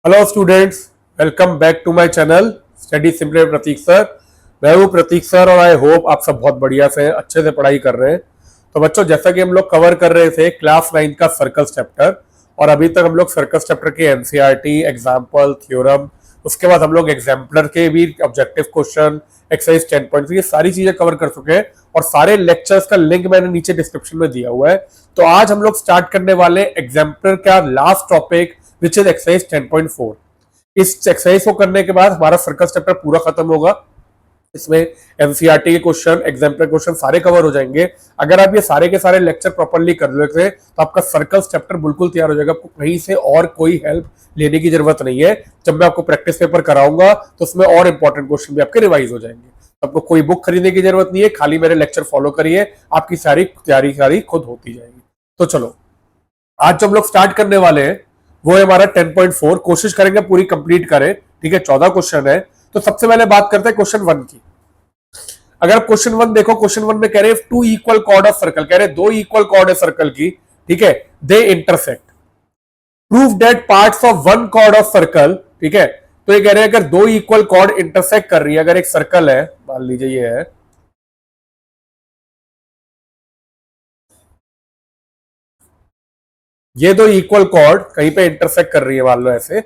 Hello students, welcome back to my channel study simply Prateek sir. मैं हूँ प्रतीक sir और I hope आप सब बहुत बढ़िया से अच्छे से पढ़ाई कर रहे हैं। तो बच्चों, जैसा कि हम लोग कवर कर रहे थे क्लास 9 का सर्कल्स चैप्टर, और अभी तक हम लोग सर्कल्स चैप्टर के एनसीईआरटी, एग्जाम्पल, थ्योरम, उसके बाद हम लोग एग्जाम्पलर के भी ऑब्जेक्टिव क्वेश्चन, एक्सरसाइज 10.3 ये सारी चीजें कवर कर चुके हैं और सारे लेक्चर्स का लिंक मैंने नीचे डिस्क्रिप्शन में दिया हुआ है। तो आज हम लोग स्टार्ट करने वाले एग्जाम्पलर का last topic which is exercise 10.4। इस एक्सरसाइज को करने के बाद हमारा सर्कस चैप्टर पूरा खत्म होगा। इसमें एनसीईआरटी के क्वेश्चन, एग्जाम्पल क्वेश्चन सारे कवर हो जाएंगे। अगर आप ये सारे के सारे लेक्चर प्रॉपर्ली कर लेते हैं तो आपका सर्कल्स चैप्टर बिल्कुल तैयार हो जाएगा। आपको कहीं से और कोई हेल्प लेने की जरूरत नहीं है। जब मैं आपको प्रैक्टिस पेपर कराऊंगा तो उसमें और इंपॉर्टेंट क्वेश्चन भी आपके रिवाइज हो जाएंगे। आपको कोई बुक खरीदने की जरूरत नहीं है, खाली मेरे लेक्चर फॉलो करिए, आपकी सारी तैयारी सारी खुद होती जाएगी। तो चलो, आज जो हम लोग स्टार्ट करने वाले हैं वो है हमारा 10.4। कोशिश करेंगे पूरी कंप्लीट करें, ठीक है। 14 क्वेश्चन है। तो सबसे पहले बात करते हैं क्वेश्चन 1 की। अगर आप क्वेश्चन 1 देखो, क्वेश्चन 1 में कह रहे हैं two equal chord of circle, कह रहे हैं दो इक्वल कॉर्ड है सर्कल की, ठीक है, they intersect, prove that parts of one chord of circle, ठीक है। तो ये कह रहे हैं अगर दो इक्वल कॉर्ड इंटरसेक्ट कर रही है, अगर एक सर्कल है, मान लीजिए ये है, ये दो इक्वल कॉर्ड कहीं पे इंटरसेक्ट कर रही है, मान लो ऐसे,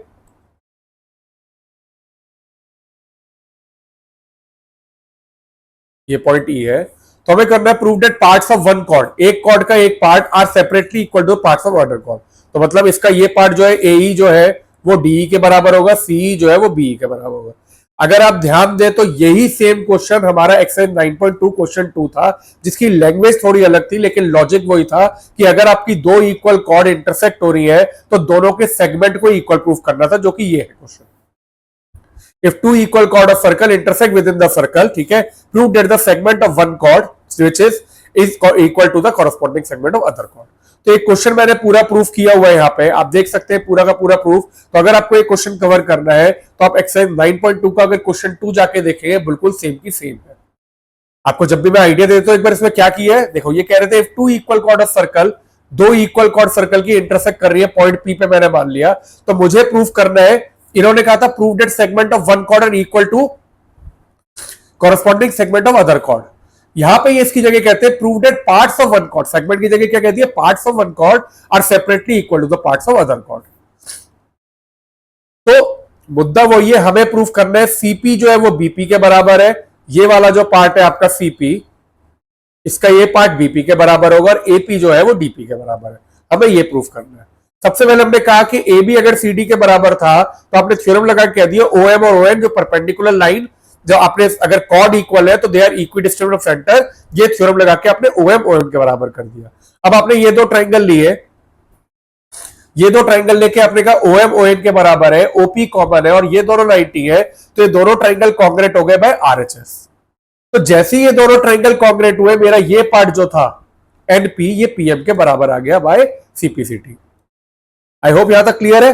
ये पॉइंट ई है। तो हमें करना है prove that parts of one chord, एक कॉर्ड का एक part are separately equal to parts of other chord. तो मतलब इसका ये पार्ट जो है ए जो है वो डी के बराबर होगा, सी जो है वो बी के बराबर होगा। अगर आप ध्यान दें तो यही सेम क्वेश्चन हमारा एक्सरसाइज 9.2 क्वेश्चन 2 था, जिसकी लैंग्वेज थोड़ी अलग थी लेकिन लॉजिक वही था कि अगर आपकी दो इक्वल कॉर्ड इंटरसेक्ट हो रही है तो दोनों के सेगमेंट को इक्वल प्रूफ करना था, जो कि ये है question. If two equal chord of circle intersect within the circle, ठीक है, prove that the segment of one chord which is equal to the corresponding segment of other chord। तो एक क्वेश्चन मैंने पूरा प्रूफ किया हुआ है यहाँ पे, आप देख सकते हैं पूरा का पूरा प्रूफ। तो अगर आपको एक क्वेश्चन कवर करना है तो आप एक्सरसाइज 9.2 का अगर क्वेश्चन 2 जाके देखेंगे, बिल्कुल सेम की सेम है। आपको जब भी मैं आइडिया देता हूँ, एक बार इसमें क्या किया है देखो, ये कह रहे थे if two equal chord of circle, दो इक्वल कॉर्ड सर्कल की इंटरसेक्ट कर रही है, पॉइंट पी पे मैंने मान लिया, तो मुझे प्रूफ करना है, इन्होंने कहा था prove that segment of one chord are equal to corresponding segment of other chord. यहां पे ये इसकी जगह कहते हैं prove that parts of one chord, segment की जगह क्या कहती है, parts of one chord are separately equal to the parts of other chord. तो मुद्दा वो ये हमें प्रूफ करना है सीपी जो है वो बीपी के बराबर है, ये वाला जो पार्ट है आपका सीपी, इसका ये पार्ट बीपी के बराबर होगा, और एपी जो है वो डीपी के बराबर है। हमें ये प्रूफ करना है। सबसे पहले हमने कहा कि ए बी अगर सी डी के बराबर था तो आपने थ्योरम लगा कह दिया ओ एम और ओ एन जो परपेंडिकुलर लाइन, जो आपने अगर कॉर्ड इक्वल है तो दे आर इक्विडिस्ट्रीब्यूटेड ऑफ सेंटर, ये थ्योरम लगा के आपने ओ एम के बराबर कर दिया। अब आपने ये दो ट्राइंगल लिए, ये दो ट्राइंगल लेके आपने कहा ओ एन के बराबर है, ओपी कॉमन है और ये दोनों 90 है, तो ये दोनों ट्राइंगल कॉन्ग्रेट हो गए बाय आरएचएस। तो जैसे ये दोनों ट्राइंगल कॉन्ग्रेट हुए, मेरा ये पार्ट जो था एनपी, ये पीएम के बराबर आ गया बाय सीपीसीटी। आई होप यहां तक क्लियर है।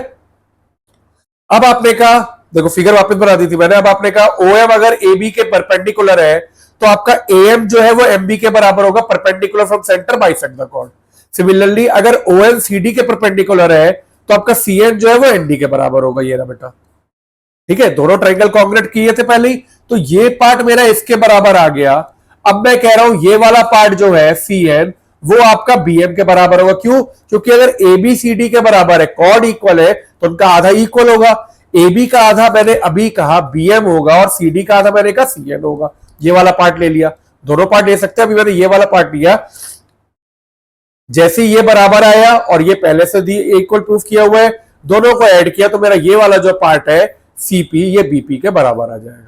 अब आपने कहा, देखो फिगर वापस बना दी थी मैंने, अब आपने कहा ओ एम अगर ए बी के परपेंडिकुलर है तो आपका ए एम जो है वो एम बी के बराबर होगा, perpendicular from centre bisect the chord. Similarly अगर ओ एम सी डी के परपेंडिकुलर है तो आपका सी एन जो है वो एन डी के बराबर होगा, ये ना बेटा, ठीक है। दोनों ट्राइंगल कॉन्ग्रेट किए थे पहले ही, तो ये पार्ट मेरा इसके बराबर आ गया। अब मैं कह रहा हूं ये वाला पार्ट जो है सी एन वो आपका बीएम के बराबर होगा। क्यों? क्योंकि अगर ए बी सी डी के बराबर है, कॉर्ड इक्वल है, तो उनका आधा इक्वल होगा। ए बी का आधा मैंने अभी कहा बीएम होगा और सी डी का आधा मैंने कहा सी एन होगा। ये वाला पार्ट ले लिया, दोनों पार्ट ले सकते हैं, अभी मैंने ये वाला पार्ट लिया। जैसे ये बराबर आया और ये पहले से इक्वल प्रूफ किया हुआ है, दोनों को ऐड किया तो मेरा ये वाला जो पार्ट है सीपी, ये बीपी के बराबर आ जाएगा।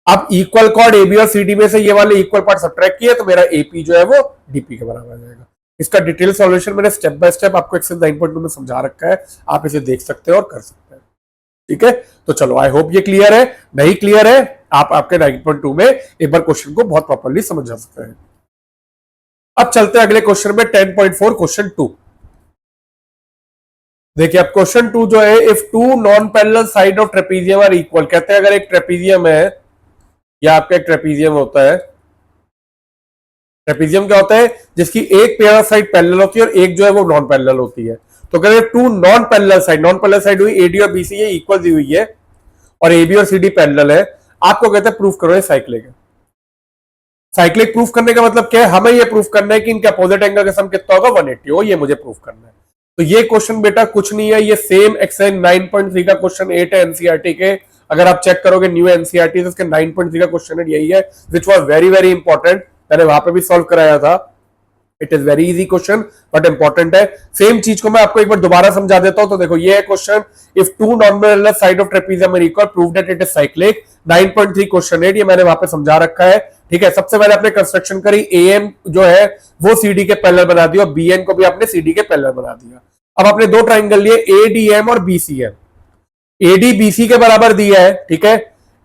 अब इक्वल कॉर्ड एबी और सीडी में से ये वाले इक्वल पार्ट सब्ट्रैक्ट किए तो मेरा एपी जो है वो डीपी के बराबर आ जाएगा। इसका डिटेल सॉल्यूशन मैंने स्टेप बाय स्टेप आपको एक्सरसाइज 9.2 में समझा रखा है, आप इसे देख सकते हैं और कर सकते हैं, ठीक है। तो चलो, आई होप ये क्लियर है। नहीं क्लियर है आप आपके 9.2 में एक बार क्वेश्चन को बहुत प्रॉपर्ली समझ सकते हैं। अब चलते हैं अगले क्वेश्चन में 10.4 क्वेश्चन 2। देखिए अब क्वेश्चन 2 जो है, if two non parallel side of trapezium are equal, कहते हैं अगर एक ट्रेपीजियम है, या आपका एक ट्रेपीजियम होता है, ट्रेपीजियम क्या होता है, जिसकी एक पेयर ऑफ साइड पैरेलल होती है और एक जो है वो नॉन पैरेलल होती है। तो कहते हैं टू नॉन पैरेलल साइड हुई एडी और बीसी, ये इक्वल दी हुई है और एबी और सीडी पैरेलल है, आपको कहते हैं प्रूफ करो ये साइक्लिक है। साइक्लिक प्रूफ करने का मतलब क्या है, हमें ये प्रूफ करना है कि इनके अपोजिट एंगल का सम कितना होगा 180 हो, ये मुझे प्रूफ करना है। तो ये क्वेश्चन बेटा कुछ नहीं है, ये सेम एक्सरसाइज 9.3 का क्वेश्चन 8 है एनसीईआरटी के। अगर आप चेक करोगे न्यू एनसीईआरटी तो इसके 9.3 का क्वेश्चन यही है, which was very very important, मैंने वहां पे भी सॉल्व कराया था। It is very easy question but important है। सेम चीज को मैं आपको एक बार दोबारा समझा देता हूं। तो देखो ये है question, if two non parallel side of trapezium are equal prove that it is cyclic. 9.3 question है, ये मैंने वहां पे समझा रखा है। ठीक है, सबसे पहले आपने कंस्ट्रक्शन करी, एएम जो है वो सीडी के पैरेलल बना दिया और बीएन को भी आपने सीडी के पैरेलल बना दिया। अब आपने दो ट्राइंगल लिए एडीएम और बीसीएम, एडी बीसी के बराबर दिया है। ठीक है,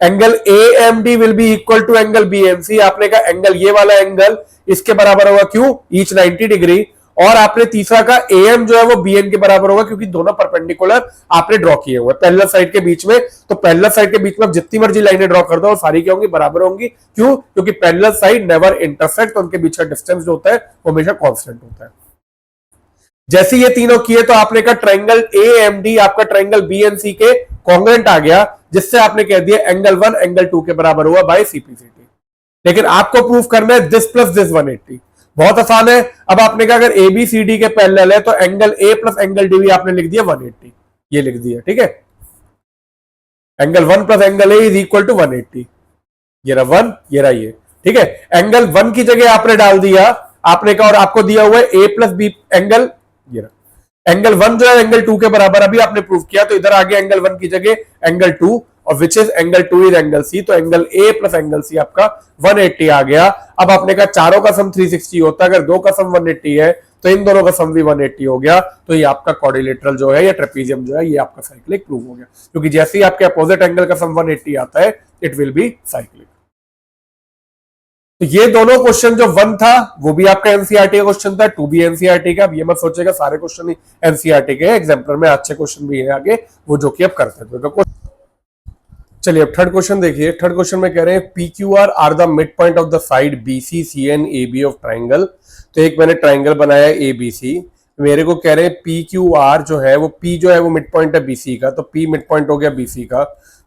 angle AMD will be equal to angle BMC, आपने कहा एंगल ये वाला एंगल इसके बराबर होगा, क्यों, ईच 90 डिग्री। और आपने तीसरा का एएम जो है वो बीएन के बराबर होगा क्योंकि दोनों परपेंडिकुलर आपने ड्रॉ किए हुए पैरेलल साइड के बीच में। तो पैरेलल साइड के बीच में आप जितनी मर्जी लाइनें ड्रॉ कर दो और सारी क्या होंगी, बराबर होंगी। क्यों, क्योंकि पैरेलल साइड नेवर इंटरसेक्ट, तो उनके बीच का डिस्टेंस जो होता है वो हमेशा कांस्टेंट होता है। जैसे ये तीनों किए तो आपने कहा ट्राइंगल एएमडी आपका ट्राइंगल बीएनसी के कॉन्ग्रुएंट आ गया, जिससे आपने कह दिया एंगल 1 एंगल 2 के बराबर हुआ बाय सीपीसीटी। लेकिन आपको प्रूफ करना है दिस प्लस दिस 180, बहुत आसान है। अब आपने कहा अगर एबीसीडी के पैरेलल है तो angle A plus angle D भी आपने लिख दिया 180, ये लिख दिया। ठीक है, angle 1 plus angle A is equal to 180, ये रहा 1 ये रहा ये। ठीक है, एंगल 1 की जगह आपने डाल दिया, आपने कहा और आपको दिया हुआ है ए प्लस बी एंगल, ये रहा एंगल 1 जो है एंगल 2 के बराबर, अभी आपने प्रूफ किया। तो इधर आ गया एंगल 1 की जगह एंगल 2 और which is angle 2 is angle C, तो angle A plus angle C आपका 180 आ गया। अब आपने कहा चारों का सम 360 होता है, अगर दो का सम 180 है तो इन दोनों का सम भी 180 हो गया। तो ये आपका क्वाड्रिलेटरल जो है या ट्रेपेजियम जो है ये आपका साइक्लिक प्रूव हो गया, क्योंकि जैसे ही आपके अपोजिट एंगल का सम 180 आता है इट विल बी साइक्लिक। तो ये दोनों क्वेश्चन जो 1 था वो भी आपका एनसीईआरटी का क्वेश्चन था, 2 भी एनसीईआरटी का। अब ये मत सोचेगा सारे क्वेश्चन ही एनसीईआरटी के, एग्जाम्पलर में अच्छे क्वेश्चन भी है आगे वो जो कि अब कर सकते हो। चलिए अब थर्ड क्वेश्चन देखिए। थर्ड क्वेश्चन में कह रहे हैं P Q are the mid point of the side B C C N A B of triangle. तो एक मैंने ट्राइंगल बनाया ए बी सी, मेरे को कह रहे हैं पी क्यू आर जो है वो पी जो है वो मिड पॉइंट है बीसी का, तो पी मिड पॉइंट हो गया बीसी का,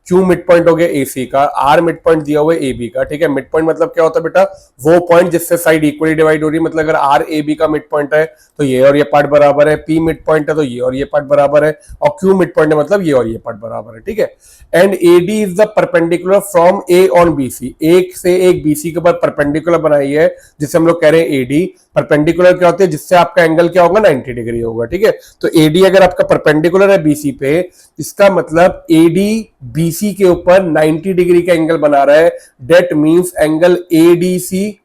क्यू मिड पॉइंट हो गया एसी का, आर मिड पॉइंट दिया हुआ है ए बी का। ठीक है, मिड पॉइंट मतलब क्या होता है बेटा, वो पॉइंट जिससे साइड इक्वली डिवाइड हो रही है। मतलब अगर आर ए बी का मिड पॉइंट है तो ये और ये पार्ट बराबर है, पी मिड पॉइंट है तो ये और ये पार्ट बराबर है, और क्यू मिड पॉइंट है मतलब ये और ये पार्ट बराबर है। ठीक है, and A D is the perpendicular from A on BC, एक से एक बीसी के ऊपर परपेंडिकुलर बनाई है जिसे हम लोग कह रहे हैं एडी। परपेंडिकुलर क्या होते हैं, जिससे आपका एंगल क्या होगा 90 डिग्री होगा। ठीक है, तो एडी अगर आपका परपेंडिकुलर है बीसी पे, इसका मतलब एडी बीसी के ऊपर 90 डिग्री का एंगल बना रहा है, डेट मींस एंगल एडीसी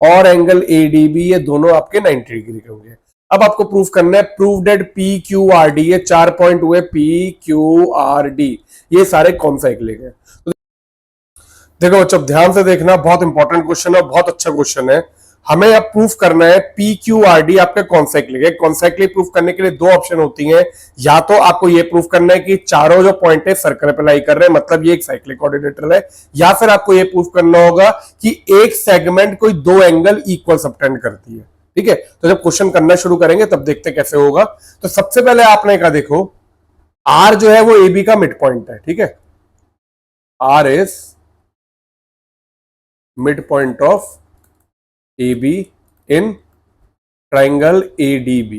और एंगल एडीबी ये दोनों आपके 90 डिग्री के होंगे। अब आपको प्रूफ करना है, prove that P Q R D, ये 4 पॉइंट हुए पी क्यू आर डी, ये सारे कौन साइक्लिक है। तो देखो बच्चों ध्यान से देखना, बहुत इंपॉर्टेंट क्वेश्चन है, बहुत अच्छा क्वेश्चन है। हमें अब प्रूफ करना है पी क्यू आर डी आपका कौन साइक्लिक है। कौन साइक्लिक प्रूफ करने के लिए दो ऑप्शन होती हैं, या तो आपको ये प्रूफ करना है कि चारों जो पॉइंट है सर्कल पे लाई कर रहे हैं, मतलब ये एक साइक्लिक कोऑर्डिनेटर है, या फिर आपको ये प्रूफ करना होगा कि एक सेगमेंट कोई दो एंगल इक्वल सबटेंड करती है। ठीक है, तो जब क्वेश्चन करना शुरू करेंगे तब देखते कैसे होगा। तो सबसे पहले आपने कहा देखो आर जो है वो ए बी का मिड पॉइंट है। ठीक है, R is mid point of AB in triangle ADB।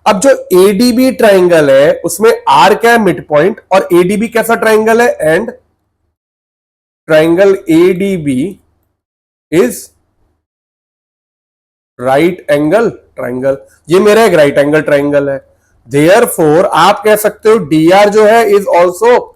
अब जो ADB ट्राइंगल है उसमें R क्या है, मिड पॉइंट, और ADB कैसा ट्राइंगल है, and triangle ADB is right angle triangle. ये मेरा एक राइट एंगल ट्राइंगल है, देयरफॉर आप कह सकते हो DR जो है इज ऑल्सो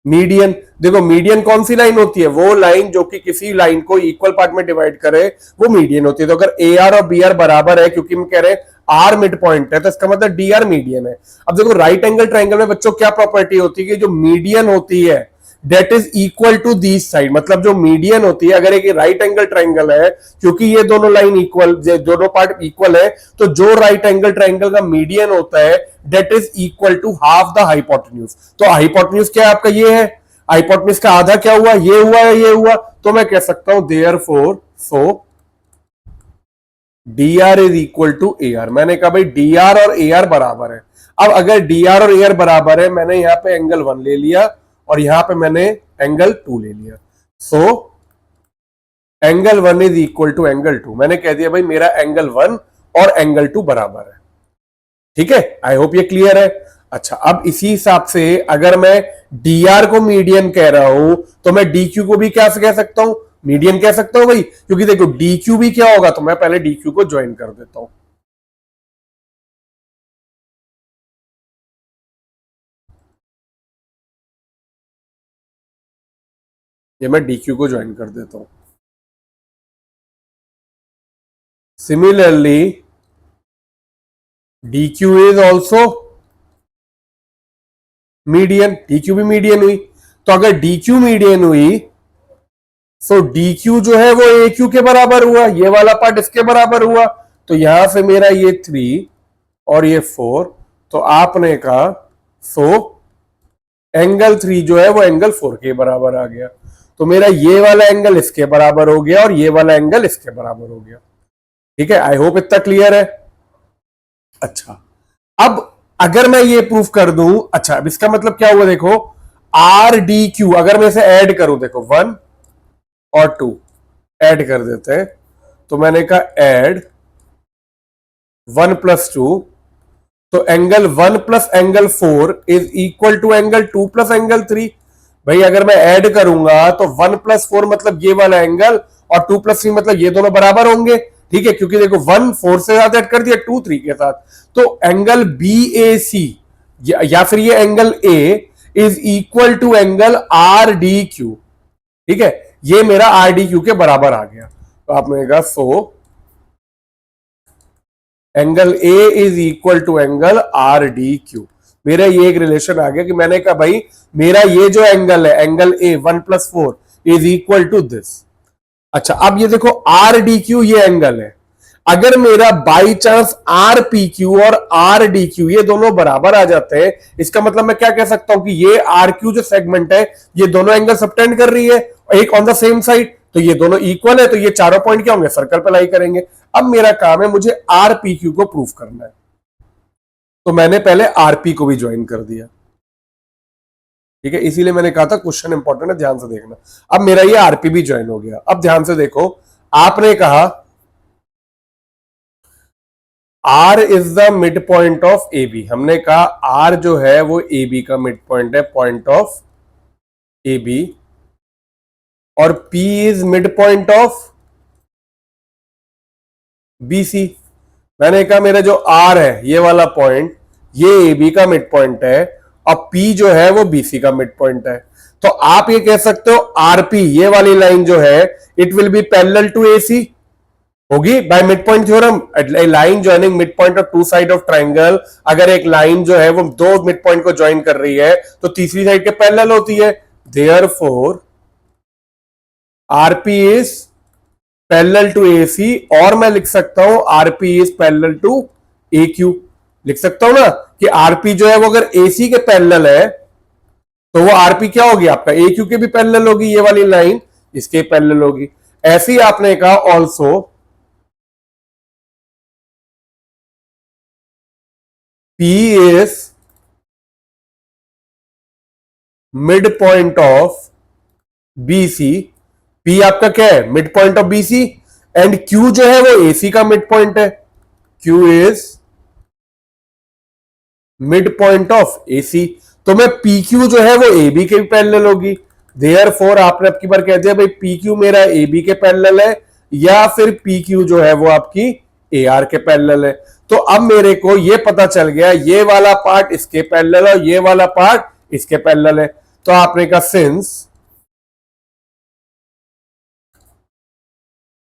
मीडियन। देखो मीडियन कौन सी लाइन होती है, वो लाइन जो कि किसी लाइन को इक्वल पार्ट में डिवाइड करे वो मीडियन होती है। तो अगर ए आर और बी आर बराबर है, क्योंकि हम कह रहे हैं आर मिड पॉइंट है, तो इसका मतलब डी आर मीडियन है। अब देखो राइट एंगल ट्राइंगल में बच्चों क्या प्रॉपर्टी होती है कि जो मीडियन होती है that is equal to this side, मतलब जो मीडियन होती है, अगर एक राइट एंगल ट्राइंगल है, क्योंकि ये दोनों लाइन इक्वल, दोनों पार्ट इक्वल है, तो जो राइट एंगल ट्राइंगल का मीडियन होता है that is equal to half the hypotenuse. तो हाइपोटेन्यूज क्या है आपका, ये है, हाइपोटेन्यूज का आधा क्या हुआ, ये हुआ है, ये हुआ। तो मैं कह सकता हूं therefore, so D R is equal to A R. मैंने कहा भाई डी आर और ए आर बराबर है। अब अगर डी आर और ए आर बराबर है, मैंने यहां पे एंगल 1 ले लिया और यहां पे मैंने एंगल 2 ले लिया। So angle 1 is equal to angle 2। मैंने कह दिया भाई मेरा एंगल 1 और एंगल 2 बराबर है। ठीक है, आई होप ये क्लियर है। अच्छा, अब इसी हिसाब से अगर मैं डी आर को मीडियन कह रहा हूं तो मैं डी क्यू को भी क्या कह सकता हूं, मीडियन कह सकता हूं भाई, क्योंकि देखो डी क्यू भी क्या होगा, तो मैं पहले डी क्यू को ज्वाइन कर देता हूं। ये मैं डी क्यू को ज्वाइन कर देता हूं। Similarly D Q is also median, D Q भी मीडियन हुई। तो अगर डी क्यू मीडियन हुई तो डी क्यू जो है वो ए क्यू के बराबर हुआ, ये वाला पार्ट इसके बराबर हुआ। तो यहां से मेरा ये 3 और ये 4, तो आपने कहा सो एंगल 3 जो है वो एंगल 4 के बराबर आ गया। तो मेरा ये वाला एंगल इसके बराबर हो गया और ये वाला एंगल इसके बराबर हो गया। ठीक है, आई होप इतना क्लियर है। अच्छा, अब अगर मैं ये प्रूफ कर दूं, अच्छा अब इसका मतलब क्या हुआ, देखो आर डी क्यू अगर मैं इसे ऐड करूं, देखो 1 और 2 ऐड कर देते हैं। तो मैंने कहा ऐड 1 प्लस 2, तो angle 1 plus angle 4 is equal to angle 2 plus angle 3। भाई अगर मैं ऐड करूंगा तो 1 प्लस 4 मतलब ये वाला एंगल और 2 प्लस 3 मतलब ये दोनों बराबर होंगे। ठीक है, क्योंकि देखो 1 4 से ज्यादा ऐड कर दिया, 2 3 के साथ। तो एंगल बी ए सी या फिर ये angle A is equal to angle R D Q. ठीक है, ये मेरा आर डी क्यू के बराबर आ गया। तो आपने कहा so angle A is equal to angle R D Q. मेरा ये एक रिलेशन आ गया कि मैंने कहा भाई मेरा ये जो एंगल है angle A 1 plus 4 is equal to this. अच्छा, अब ये देखो आर डी क्यू ये एंगल है। अगर मेरा by chance R P Q और आर डी क्यू ये दोनों बराबर आ जाते हैं, इसका मतलब मैं क्या कह सकता हूं कि ये आर क्यू जो सेगमेंट है ये दोनों एंगल सबटेंड कर रही है, एक ऑन द सेम साइड, तो ये दोनों इक्वल है। तो ये चारों पॉइंट क्या होंगे, सर्कल पे लाई करेंगे। अब मेरा काम है मुझे आर पी क्यू को प्रूफ करना है। तो मैंने पहले आरपी को भी ज्वाइन कर दिया। ठीक है, इसीलिए मैंने कहा था क्वेश्चन इंपॉर्टेंट है, ध्यान से देखना। अब मेरा ये आरपी भी ज्वाइन हो गया। अब ध्यान से देखो, आपने कहा R is the mid point of A B. हमने कहा आर जो है वो ए बी का मिड पॉइंट है, पॉइंट ऑफ ए बी, और P is mid point of B C. मैंने कहा मेरा जो आर है ये वाला पॉइंट ये ए बी का मिड पॉइंट है और पी जो है वो बीसी का मिड पॉइंट है। तो आप ये कह सकते हो आरपी ये वाली लाइन जो है it will be parallel to AC होगी by mid point theorem. Line joining mid point of two side of triangle, अगर एक लाइन जो है वो दो मिड पॉइंट को ज्वाइन कर रही है तो तीसरी साइड के पैरेलल होती है। Therefore RP is parallel to AC, और मैं लिख सकता हूं RP is parallel to A Q. लिख सकता हूं ना कि आरपी जो है वो अगर एसी के पैरेलल है तो वो आरपी क्या होगी आपका ए क्यू के भी पैरेलल होगी, ये वाली लाइन इसके पैरेलल होगी। ऐसे ही आपने कहा also P is mid point of BC. P आपका क्या है, mid point of BC, and Q जो है वो एसी का मिड पॉइंट है। Q is mid point of AC. तो मैं पी क्यू जो है वो ए बी के पैरेलल होगी। देयरफॉर आपने अब की बार कह दिया भाई पी क्यू मेरा ए बी के पैरेलल है या फिर पी क्यू जो है वो आपकी ए आर के पैरेलल है। तो अब मेरे को ये पता चल गया ये वाला पार्ट इसके पैरेलल और ये वाला पार्ट इसके पैरेलल है। तो आपने कहा since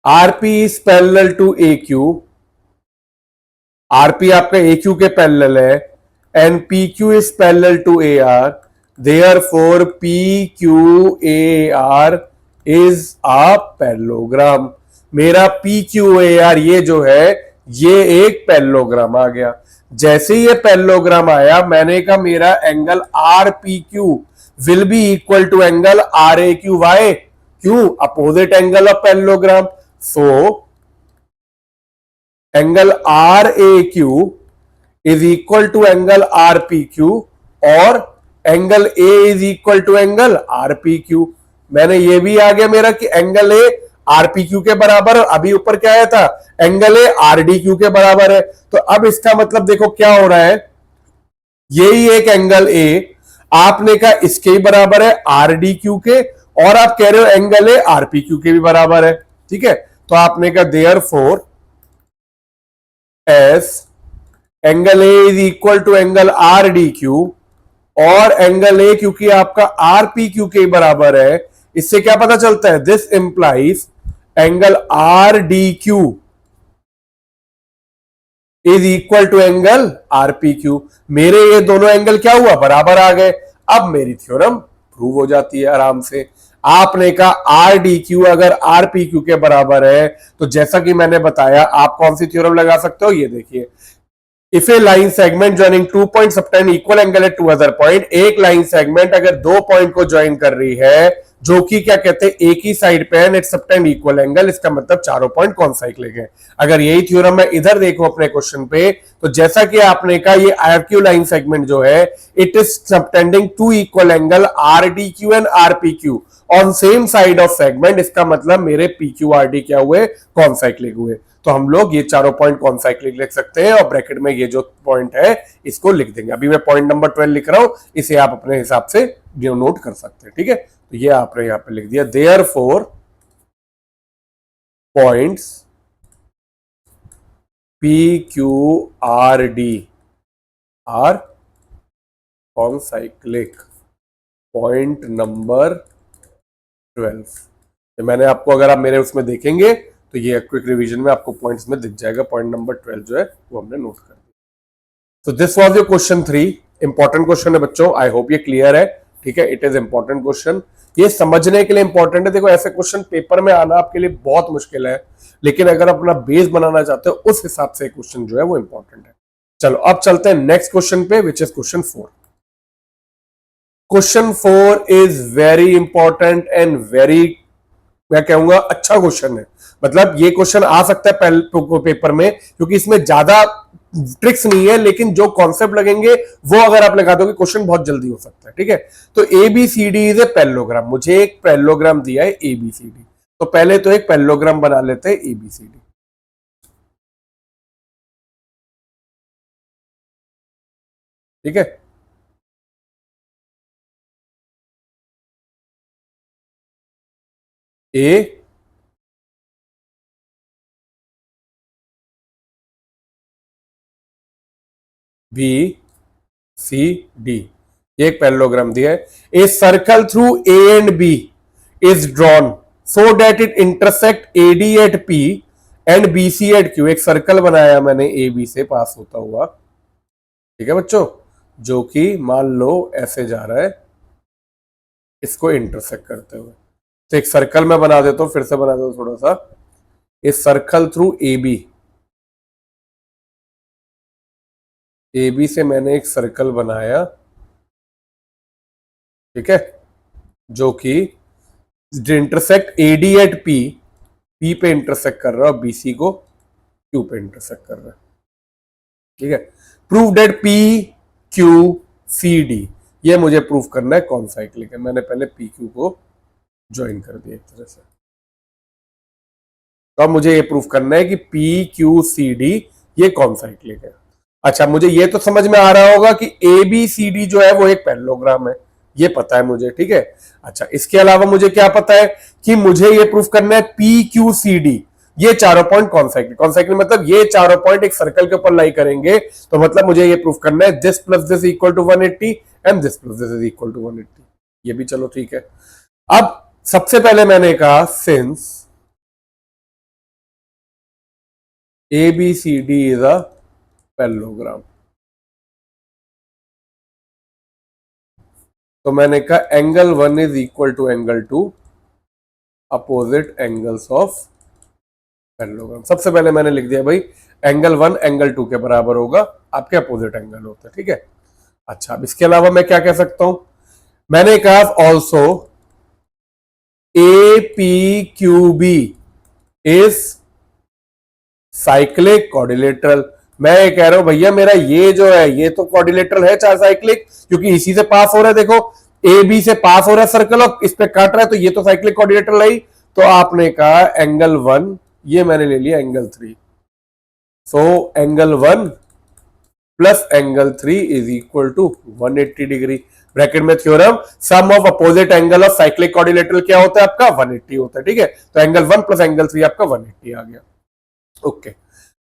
RP is parallel to A Q, RP आपका ए क्यू के पैरेलल है, and PQ is parallel to AR, therefore PQAR is a parallelogram। मेरा PQAR ये जो है ये एक पैरेललोग्राम आ गया। जैसे ये पैरेललोग्राम आया मैंने कहा मेरा angle RPQ will be equal to angle RAQY। क्यों, opposite angle of parallelogram. So angle R A Q is equal to angle R P Q और angle A is equal to angle R P Q. मैंने ये भी आ गया मेरा कि angle A R P Q के बराबर, अभी ऊपर क्या आया था, angle A R D Q के बराबर है। तो अब इसका मतलब देखो क्या हो रहा है, यही एक एंगल ए आपने कहा इसके ही बराबर है आर डी क्यू के, और आप कह रहे हो angle A R P Q के भी बराबर है। ठीक है, तो आपने कहा देयर फोर एस angle A is equal to angle R D Q, और एंगल ए क्योंकि आपका आर पी क्यू के बराबर है, इससे क्या पता चलता है, this implies angle R D Q is equal to angle R P Q. मेरे ये दोनों एंगल क्या हुआ, बराबर आ गए। अब मेरी थ्योरम प्रूव हो जाती है आराम से। आपने कहा आर डी क्यू अगर आर पी क्यू के बराबर है, तो जैसा कि मैंने बताया आप कौन सी थ्योरम लगा सकते हो, ये देखिए, if a line segment joining two point subtend equal angle at two other point, एक लाइन सेगमेंट अगर दो पॉइंट को ज्वाइन कर रही है जो कि क्या कहते हैं एक ही साइड पे है, एट सबटेंड इक्वल एंगल, इसका मतलब चारों पॉइंट कॉन्साइक्लिक है। अगर यही थ्योरम मैं इधर देखूं अपने क्वेश्चन पे, तो जैसा कि आपने कहा ये आरक्यू लाइन सेगमेंट जो है it is subtending to equal angle R D Q and R P Q on same side of segment, इसका मतलब मेरे पी क्यू आर डी क्या हुए, कॉन्साइक्लिक हुए। तो हम लोग ये चारों पॉइंट कॉन्साइक्लिक लिख सकते हैं और ब्रैकेट में ये जो पॉइंट है इसको लिख देंगे। अभी मैं पॉइंट नंबर 12 लिख रहा हूं, इसे आप अपने हिसाब से नोट कर सकते हैं। ठीक है, तो ये आपने यहां पे लिख दिया, there four points P Q R D are concyclic, point number 12। तो मैंने आपको, अगर आप मेरे उसमें देखेंगे तो ये क्विक रिवीजन में आपको पॉइंट्स में दिख जाएगा, पॉइंट नंबर 12 जो है वो हमने नोट कर दिया। तो this was your question 3, important question है बच्चों, आई होप ये क्लियर है। ठीक है, इट इज इंपॉर्टेंट क्वेश्चन, ये समझने के लिए इंपॉर्टेंट है। देखो ऐसे क्वेश्चन पेपर में आना आपके लिए बहुत मुश्किल है, लेकिन अगर अपना बेस बनाना चाहते हो उस हिसाब से क्वेश्चन जो है वो इंपॉर्टेंट है। चलो अब चलते हैं नेक्स्ट क्वेश्चन पे, which is question 4। Question 4 is very important and very, मैं कहूंगा अच्छा क्वेश्चन है। मतलब ये क्वेश्चन आ सकता है पेपर में, क्योंकि इसमें ज्यादा ट्रिक्स नहीं है, लेकिन जो कॉन्सेप्ट लगेंगे वो अगर आप लगा दोगे क्वेश्चन बहुत जल्दी हो सकता है। ठीक है, तो A B C D is a parallelogram, मुझे एक पैरेललोग्राम दिया है ए बी सी डी, तो पहले तो एक पैरेललोग्राम बना लेते हैं ए बी सी डी। ठीक है, ए बी सी डी, ये एक पैरेललोग्राम दिया है। A circle through A and B is drawn so that it intersect A D at P and B C at Q, एक सर्कल बनाया मैंने ए बी से पास होता हुआ। ठीक है बच्चों, जो कि मान लो ऐसे जा रहा है, इसको इंटरसेक्ट करते हुए। तो एक सर्कल मैं बना देता हूं, फिर से बना देता हूं थोड़ा सा। इस सर्कल थ्रू ए बी से मैंने एक सर्कल बनाया, ठीक है, जो कि intersect A D at P, P पे इंटरसेक्ट कर रहा है और बीसी को क्यू पे इंटरसेक्ट कर रहा है। ठीक है, prove that P Q C D, ये मुझे प्रूव करना है कौन साइक्लिक है। मैंने पहले पी क्यू को ज्वाइन कर दिया एक तरह से, तो अब मुझे ये प्रूव करना है कि पी क्यू सी डी ये कौन साइक्लिक है। अच्छा, मुझे ये तो समझ में आ रहा होगा कि ए बी सी डी जो है वो एक पैरेललोग्राम है, ये पता है मुझे। ठीक है, अच्छा इसके अलावा मुझे क्या पता है कि मुझे ये प्रूफ करना है पी क्यू सी डी ये चारों पॉइंट कॉन्साइक्लिक, कॉन्साइक्लिक मतलब ये चारों पॉइंट एक सर्कल के ऊपर लाई करेंगे, तो मतलब मुझे ये प्रूफ करना है this plus this equal to 180 and this plus this is equal to 180। ये भी चलो ठीक है। अब सबसे पहले मैंने कहा since A B C D is a parallelogram, तो मैंने कहा angle 1 is equal to angle 2 opposite angles of parallelogram. सबसे पहले मैंने लिख दिया भाई एंगल 1 एंगल 2 के बराबर होगा, आपके अपोजिट एंगल होते हैं। ठीक है, अच्छा अब इसके अलावा मैं क्या कह सकता हूं, मैंने कहा also A P Q B is cyclic quadrilateral. मैं ये कह रहा हूं भैया मेरा ये जो है ये तो क्वाड्रिलेटरल है चार साइक्लिक, क्योंकि इसी से पास हो रहा है, देखो ए बी से पास हो रहा है सर्कल और इस पे काट रहा है, तो ये तो साइक्लिक क्वाड्रिलेटरल है ही। तो आपने कहा एंगल 1, ये मैंने ले लिया angle 3। So angle 1 plus angle 3 is equal to 180 degree. Bracket में theorem sum of opposite angle of cyclic quadrilateral क्या होता है आपका 180 होता है, ठीक है। तो एंगल 1 प्लस एंगल 3 आपका 180 आ गया। ओके,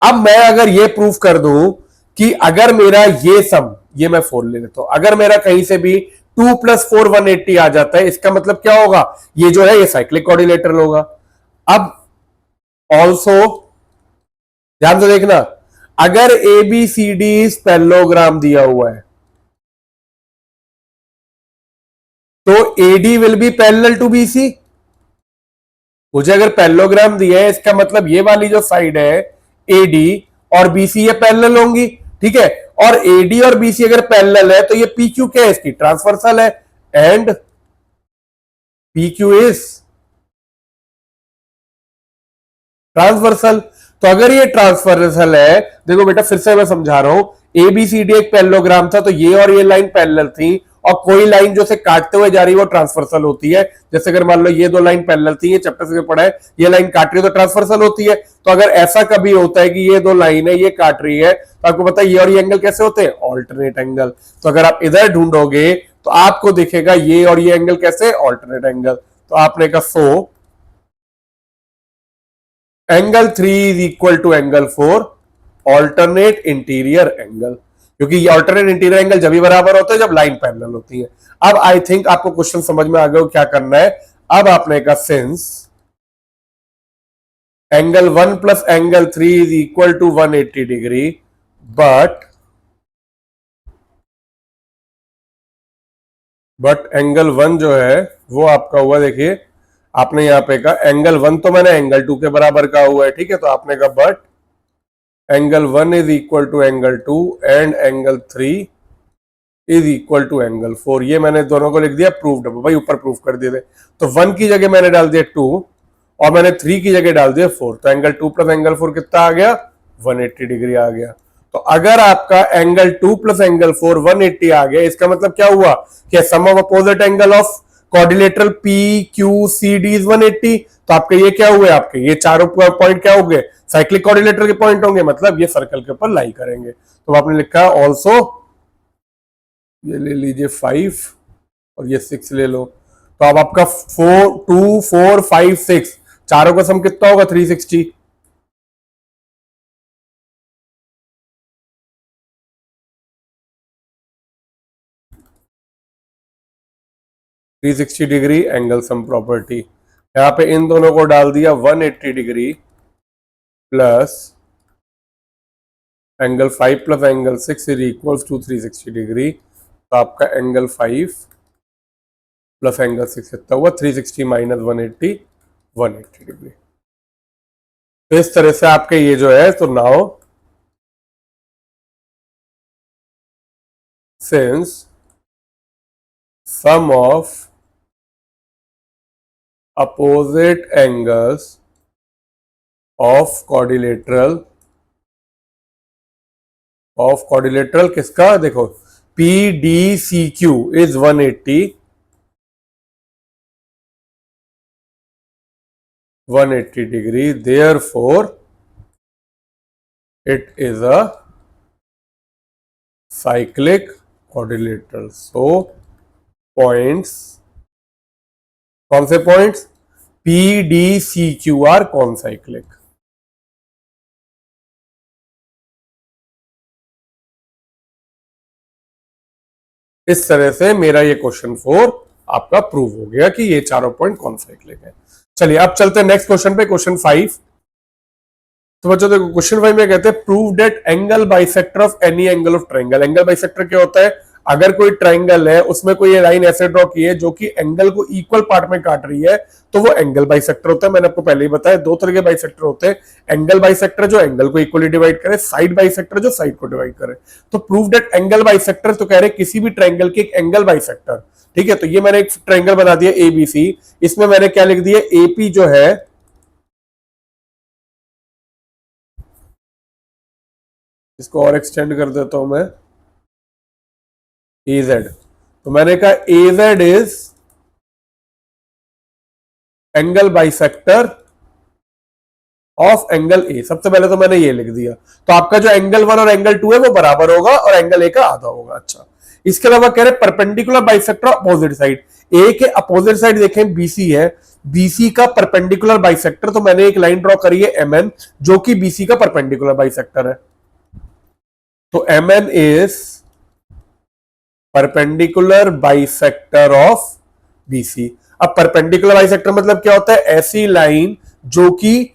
अब मैं अगर ये प्रूफ कर दूं कि अगर मेरा ये सम, ये मैं 4 ले लेता हूं, अगर मेरा कहीं से भी 2 प्लस 4 180 आ जाता है, इसका मतलब क्या होगा, ये जो है ये साइक्लिक क्वाड्रिलेटरल होगा। अब ऑल्सो ध्यान से देखना, अगर A B C D parallelogram दिया हुआ है तो AD will be parallel to BC. मुझे अगर पैरेललोग्राम दिया है इसका मतलब ये वाली जो साइड है एडी और बीसी ये पैरेलल होंगी, ठीक है। और एडी और बीसी अगर पैरेलल है तो ये पीक्यू क्या है, इसकी ट्रांसवर्सल है, एंड पीक्यू इज ट्रांसवर्सल। तो अगर ये ट्रांसवर्सल है, देखो बेटा फिर से मैं समझा रहा हूं, एबीसीडी एक पैरेललोग्राम था तो ये और ये लाइन पैरेलल थी, और कोई लाइन जो से काटते हुए जा रही है वो ट्रांसवर्सल होती है। जैसे अगर मान लो ये दो लाइन पैरेलल थी, ये चैप्टर से पढ़ा है, ये लाइन काट रही है तो ट्रांसवर्सल होती है। तो अगर ऐसा कभी होता है कि ये दो लाइन है ये काट रही है, तो आपको पता है ये और ये एंगल कैसे होते हैं, ऑल्टरनेट एंगल। तो अगर आप इधर ढूंढोगे तो आपको दिखेगा ये और ये एंगल कैसे, ऑल्टरनेट एंगल। तो आपने कहा so angle 3 is equal to angle 4 alternate interior angle, क्योंकि ये ऑल्टरनेट इंटीरियर एंगल जब भी बराबर होता है जब लाइन पैरेलल होती है। अब आई थिंक आपको क्वेश्चन समझ में आ गया क्या करना है। अब आपने कहा since angle 1 plus angle 3 is equal to 180 degree, but angle 1 जो है वो आपका हुआ, देखिए आपने यहां पे कहा एंगल 1 तो मैंने एंगल 2 के बराबर का हुआ है, ठीक है। तो आपने कहा but angle 1 is equal to angle 2 and angle 3 is equal to angle 4। ये मैंने दोनों को लिख दिया प्रूव्ड, भाई ऊपर प्रूफ कर दिए थे। तो 1 की जगह मैंने डाल दिया 2 और मैंने 3 की जगह डाल दिया 4। तो एंगल 2 प्लस एंगल 4 कितना आ गया, 180 डिग्री आ गया। तो अगर आपका एंगल 2 प्लस एंगल 4 180 आ गया, इसका मतलब क्या हुआ कि sum of opposite angle of quadrilateral P Q C D is 180। तो आपके ये क्या हुए, आपके ये चारों पॉइंट क्या हो गए, साइक्लिक क्वाड्रिलेटरल के पॉइंट होंगे, मतलब ये सर्कल के ऊपर लाई करेंगे। तो आपने लिखा ऑल्सो, ये ले लीजिए 5 और ये 6 ले लो। तो अब आपका 4 2 4 5 6 चारों का सम कितना होगा, 360। डिग्री एंगल सम प्रॉपर्टी, यहां पे इन दोनों को डाल दिया 180 degree plus angle 5 plus angle 6 is equals to 360 degree. तो आपका एंगल 5 प्लस एंगल 6 कितना हुआ, 360 माइनस 180 180 डिग्री। तो इस तरह से आपके ये जो है, तो now since sum of opposite angles of quadrilateral किसका, देखो P D C Q is 180 degree, therefore it is a cyclic quadrilateral। so points, कौन से points, P D C Q are कौन साइक्लिक। इस तरह से मेरा ये क्वेश्चन 4 आपका प्रूव हो गया कि ये चारों पॉइंट कौन साइक्लिक है। चलिए अब चलते हैं नेक्स्ट क्वेश्चन पे, क्वेश्चन 5। तो बच्चों देखो क्वेश्चन 5 में कहते हैं prove that angle bisector of any angle of triangle. Angle bisector क्या होता है, अगर कोई ट्रायंगल है उसमें कोई लाइन ऐसे ड्रॉ की है जो कि एंगल को इक्वल पार्ट में काट रही है, तो वो एंगल बाइसेक्टर होता है। मैंने आपको पहले ही बताया दो तरह के बाइसेक्टर होते हैं, एंगल बाइसेक्टर जो एंगल को इक्वली डिवाइड करे, साइड बाइसेक्टर जो साइड को डिवाइड करे। तो प्रूव दैट एंगल बाइसेक्टर, तो कह रहे किसी भी ट्रायंगल के एक एंगल बाइसेक्टर, ठीक है। तो ये मैंने एक ट्रायंगल बना दिया एबीसी, इसमें मैंने क्या लिख दिया, एपी जो है इसको और एक्सटेंड कर देता हूं मैं, AZ। तो मैंने कहा AZ is angle bisector of angle ए। सबसे पहले तो मैंने ये लिख दिया, तो आपका जो एंगल 1 और एंगल 2 है वो बराबर होगा और एंगल ए का आधा होगा। अच्छा, इसके अलावा कह रहे परपेंडिकुलर बाइसेक्टर अपोजिट साइड। ए के अपोजिट साइड देखें बीसी है, बीसी का परपेंडिकुलर बाइसेक्टर, तो मैंने एक लाइन ड्रॉ करी है MN जो कि बीसी का परपेंडिकुलर बाइसेक्टर है। तो MN is perpendicular bisector of BC। अब परपेंडिकुलर बाइसेक्टर मतलब क्या होता है? ऐसी लाइन जो कि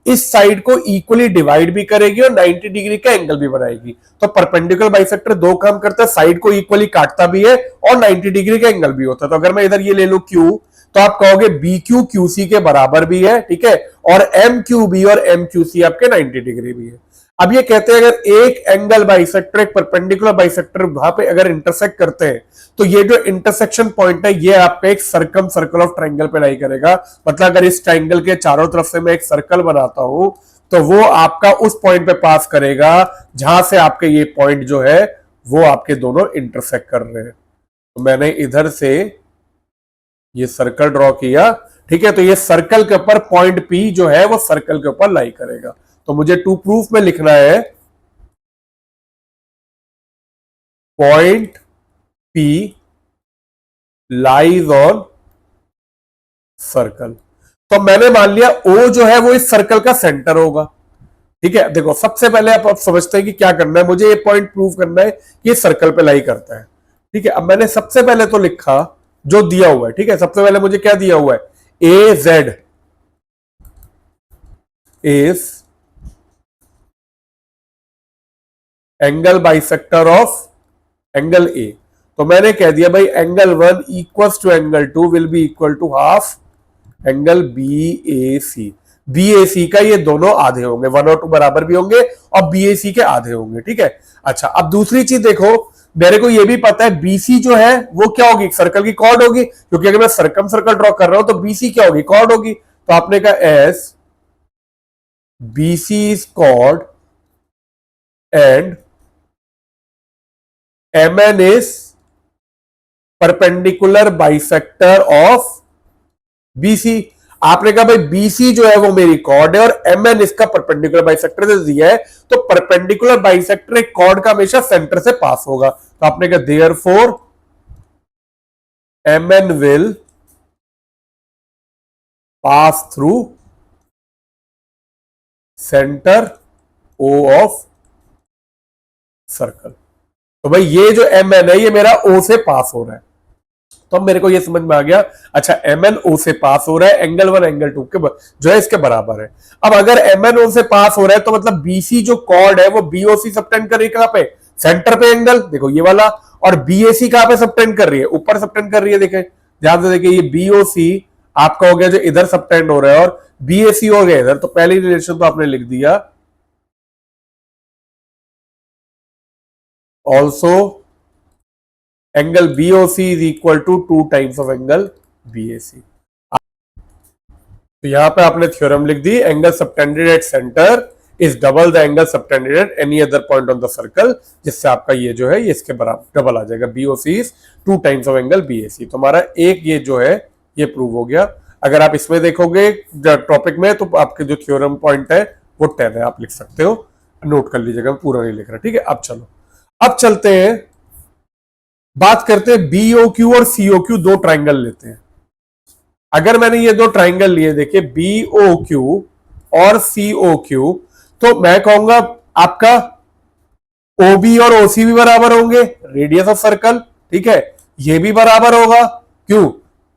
इस साइड को इक्वली डिवाइड भी करेगी और 90 डिग्री का एंगल भी बनाएगी। तो परपेंडिकुलर बाइसेक्टर दो काम करता है, साइड को इक्वली काटता भी है और 90 डिग्री का एंगल भी होता है। तो अगर मैं इधर ये ले लू Q, तो आप कहोगे BQ QC के बराबर भी है, ठीक है, और MQB और MQC आपके 90 डिग्री भी है। अब ये कहते हैं अगर एक एंगल बाइसेक्टर एक परपेंडिकुलर बाइसेक्टर वहां पे अगर इंटरसेक्ट करते हैं, तो ये जो इंटरसेक्शन पॉइंट है ये आपका एक सर्कम सर्कल ऑफ ट्रायंगल पे लाई करेगा। मतलब अगर इस ट्रायंगल के चारों तरफ से मैं एक सर्कल बनाता हूं, तो वो आपका उस पॉइंट पे पास करेगा जहां से आपके ये पॉइंट जो है वो आपके दोनों इंटरसेक्ट कर रहे हैं। तो मैंने इधर से ये सर्कल ड्रॉ किया, ठीक है, तो ये सर्कल के ऊपर पॉइंट P जो है वो सर्कल के ऊपर लाई करेगा। तो मुझे टू प्रूफ में लिखना है point P lies on circle. तो मैंने मान लिया O जो है वो इस सर्कल का सेंटर होगा, ठीक है। देखो सबसे पहले आप समझते हैं कि क्या करना है, मुझे ये पॉइंट प्रूव करना है कि ये सर्कल पे लाई करता है, ठीक है। अब मैंने सबसे पहले तो लिखा जो दिया हुआ है, ठीक है। सबसे पहले मुझे क्या दिया हुआ है? AZ is angle bisector of angle A. तो मैंने कह दिया भाई angle 1 equals to angle 2 will be equal to half angle BAC। BAC का ये दोनों आधे होंगे, 1 और 2 बराबर भी होंगे और BAC के आधे होंगे, ठीक है। अच्छा, अब दूसरी चीज देखो, मेरे को ये भी पता है BC जो है वो क्या होगी? सर्कल की कॉर्ड होगी, क्योंकि अगर मैं सर्कम सर्कल ड्रॉ कर रहा हूं तो BC क्या होगी? कॉर्ड होगी। तो आपने कहा as BC is chord and MN is perpendicular bisector of BC। आपने कहा भाई BC जो है वो मेरी कॉर्ड है और MN इसका परपेंडिकुलर बाइसेक्टर दे दिया है, तो परपेंडिकुलर बाइसेक्टर एक कॉर्ड का हमेशा सेंटर से पास होगा। तो आपने कहा therefore MN will pass through centre O of circle. तो भाई ये जो MN है ये मेरा O से पास हो रहा है। तो अब मेरे को ये समझ में आ गया, अच्छा MN O से पास हो रहा है, एंगल 1 एंगल 2 के जो है इसके बराबर है। अब अगर MN O से पास हो रहा है तो मतलब BC जो कॉर्ड है वो BOC सबटेंड कर रही है कहां पे? सेंटर पे एंगल, देखो ये वाला। और BAC कहां पे सबटेंड कर रही है? ऊपर सबटेंड कर रही है। देखें ध्यान से, देखिए ये BOC आपका हो गया जो इधर सबटेंड हो रहा है और BAC हो गया इधर। तो पहली रिलेशन तो आपने लिख दिया, also angle BOC is equal to 2 times of angle BAC। तो यहां पे आपने थ्योरम लिख दी, angle subtended at centre is double the angle subtended at any other point on the circle, जिससे आपका ये जो है ये इसके बराबर डबल आ जाएगा। BOC is 2 times of angle BAC। तो हमारा एक ये जो है ये प्रूव हो गया। अगर आप इसमें देखोगे टॉपिक में, तो आपके जो थ्योरम पॉइंट है वो 10 है, आप लिख सकते हो, नोट कर लीजिएगा, पूरा नहीं लिख रहा, ठीक है। अब चलो, अब चलते हैं, बात करते हैं BOQ और COQ दो ट्राइंगल लेते हैं। अगर मैंने ये दो ट्राइंगल लिए, देखिए BOQ और COQ, तो मैं कहूंगा आपका OB और OC भी बराबर होंगे, रेडियस ऑफ सर्कल, ठीक है। ये भी बराबर होगा, क्यों?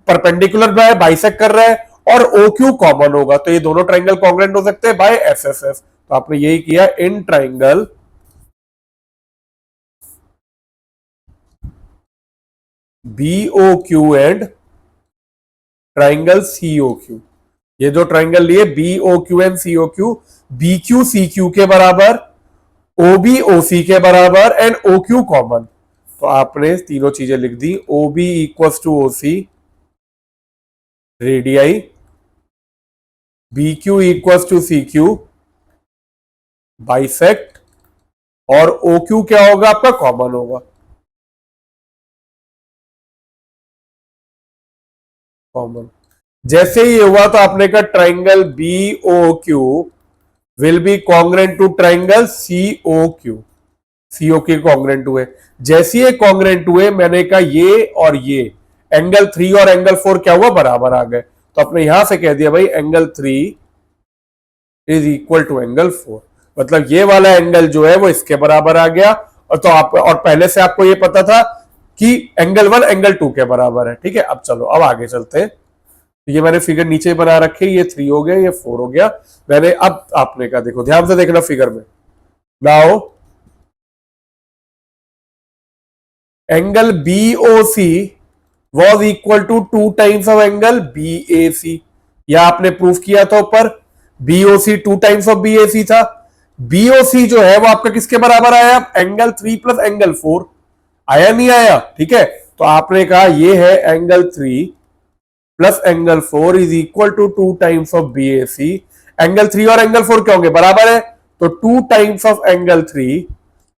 परपेंडिकुलर बाइसेक्ट कर रहा है, और OQ कॉमन होगा, तो ये दोनों ट्राइंगल कॉन्ग्रुएंट हो सकते हैं बाय SSS। तो आपने यही किया in triangle BOQ and triangle COQ। ये जो ट्राइंगल लिए BOQ and COQ, BQ CQ के बराबर, OB OC के बराबर एंड OQ कॉमन। तो आपने तीनों चीजें लिख दी, OB equals to OC radii, BQ equals to CQ bisect, और ओ क्यू क्या होगा आपका, कॉमन होगा, कॉमन। जैसे ही ये हुआ तो आपने कहा triangle B O Q will be congruent to triangle C O Q, CO के कॉन्ग्रेंट हुए। जैसे ये कॉन्ग्रेंट हुए मैंने कहा ये और ये एंगल 3 और एंगल 4 क्या हुआ, बराबर आ गए। तो आपने यहां से कह दिया भाई angle 3 is equal to angle 4, मतलब ये वाला एंगल जो है वो इसके बराबर आ गया। और तो आप, और पहले से आपको ये पता था कि एंगल 1 एंगल 2 के बराबर है। ठीक है, अब चलो अब आगे चलते हैं। ये मैंने फिगर नीचे बना रखे, ये 3 हो गया, ये 4 हो गया। मैंने अब आपने कहा देखो ध्यान से देखना फिगर में, now angle BOC was equal to 2 times of angle BAC। यह आपने प्रूफ किया था ऊपर, BOC 2 टाइम्स ऑफ BAC था। BOC जो है वो आपका किसके बराबर आया, एंगल 3 प्लस एंगल 4, आया नहीं आया। ठीक है, तो आपने कहा ये है angle 3 plus angle 4 is equal to 2 times of BAC। Angle 3 और एंगल 4 क्या होंगे, बराबर है, तो 2 times of angle 3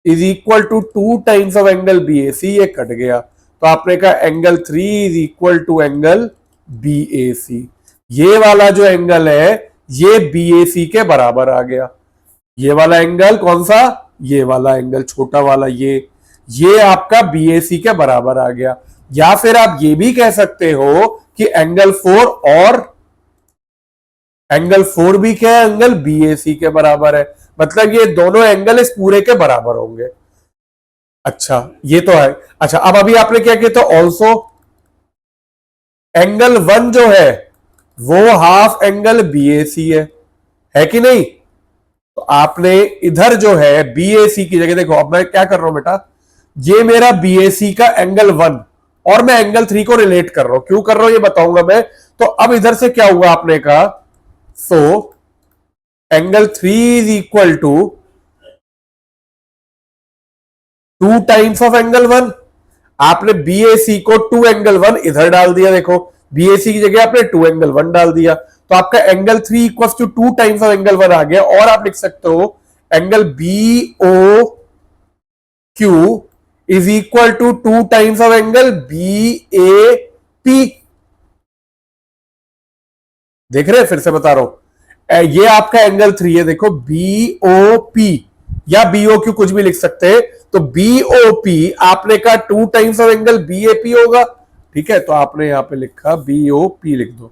is equal to 2 times of angle BAC, ये कट गया। तो आपने कहा angle 3 is equal to angle BAC। ये वाला जो एंगल है ये BAC के बराबर आ गया। ये वाला एंगल कौन सा, ये वाला एंगल छोटा वाला, ये आपका BAC के बराबर आ गया। या फिर आप ये भी कह सकते हो कि एंगल 4 और एंगल 4 भी क्या है, एंगल BAC के बराबर है, मतलब ये दोनों एंगल इस पूरे के बराबर होंगे। अच्छा ये तो है। अच्छा अब अभी आपने क्या किया था, ऑल्सो एंगल 1 जो है वो हाफ एंगल BAC है कि नहीं। तो आपने इधर जो है BAC की जगह, देखो अब मैं क्या कर रहा हूं बेटा, ये मेरा BAC का एंगल 1 और मैं एंगल 3 को रिलेट कर रहा हूं, क्यों कर रहा हूं ये बताऊंगा मैं। तो अब इधर से क्या हुआ आपने कहा, so angle 3 is equal to 2 times of angle 1। आपने BAC को 2 एंगल 1 इधर डाल दिया, देखो BAC की जगह आपने 2 एंगल 1 डाल दिया, तो आपका angle 3 equal to 2 times of angle 1 आ गया। और आप लिख सकते हो angle BOQ is equal to 2 times of angle BAP। देख रहे हैं, फिर से बता रहा हूं, ये आपका एंगल 3 है, देखो BOP या BOQ कुछ भी लिख सकते हैं। तो BOP आपने कहा 2 टाइम्स ऑफ एंगल BAP होगा। ठीक है, तो आपने यहां पे लिखा BOP लिख दो,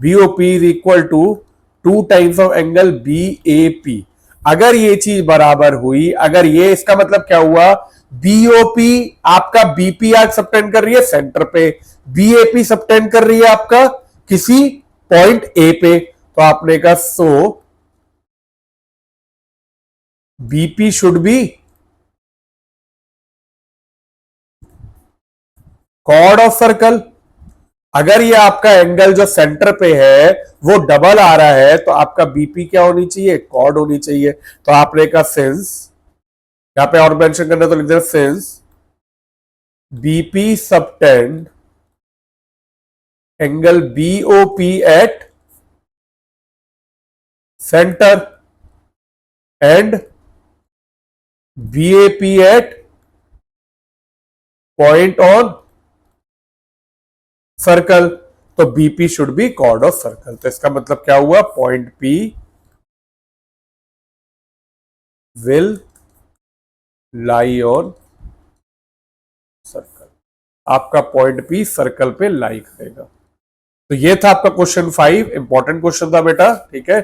BOP is equal to 2 times of angle BAP। अगर ये चीज बराबर हुई, अगर ये, इसका मतलब क्या हुआ, BOP आपका BP आर्क सबटेंड कर रही है सेंटर पे, BAP सबटेंड कर रही है आपका किसी पॉइंट A पे। तो आपने कहा so BP should be chord of circle. अगर ये आपका एंगल जो सेंटर पे है वो डबल आ रहा है तो आपका BP क्या होनी चाहिए, कॉर्ड होनी चाहिए। तो आपने कहा सिंस, यहां पे और मेंशन करना तो लिख देना since BP subtend angle BOP at centre and BAP at point on circle, तो BP should be chord of circle. तो इसका मतलब क्या हुआ, point P will lie on circle, आपका पॉइंट P सर्कल पे लाई करेगा। तो ये था आपका क्वेश्चन 5, इंपॉर्टेंट क्वेश्चन था बेटा। ठीक है,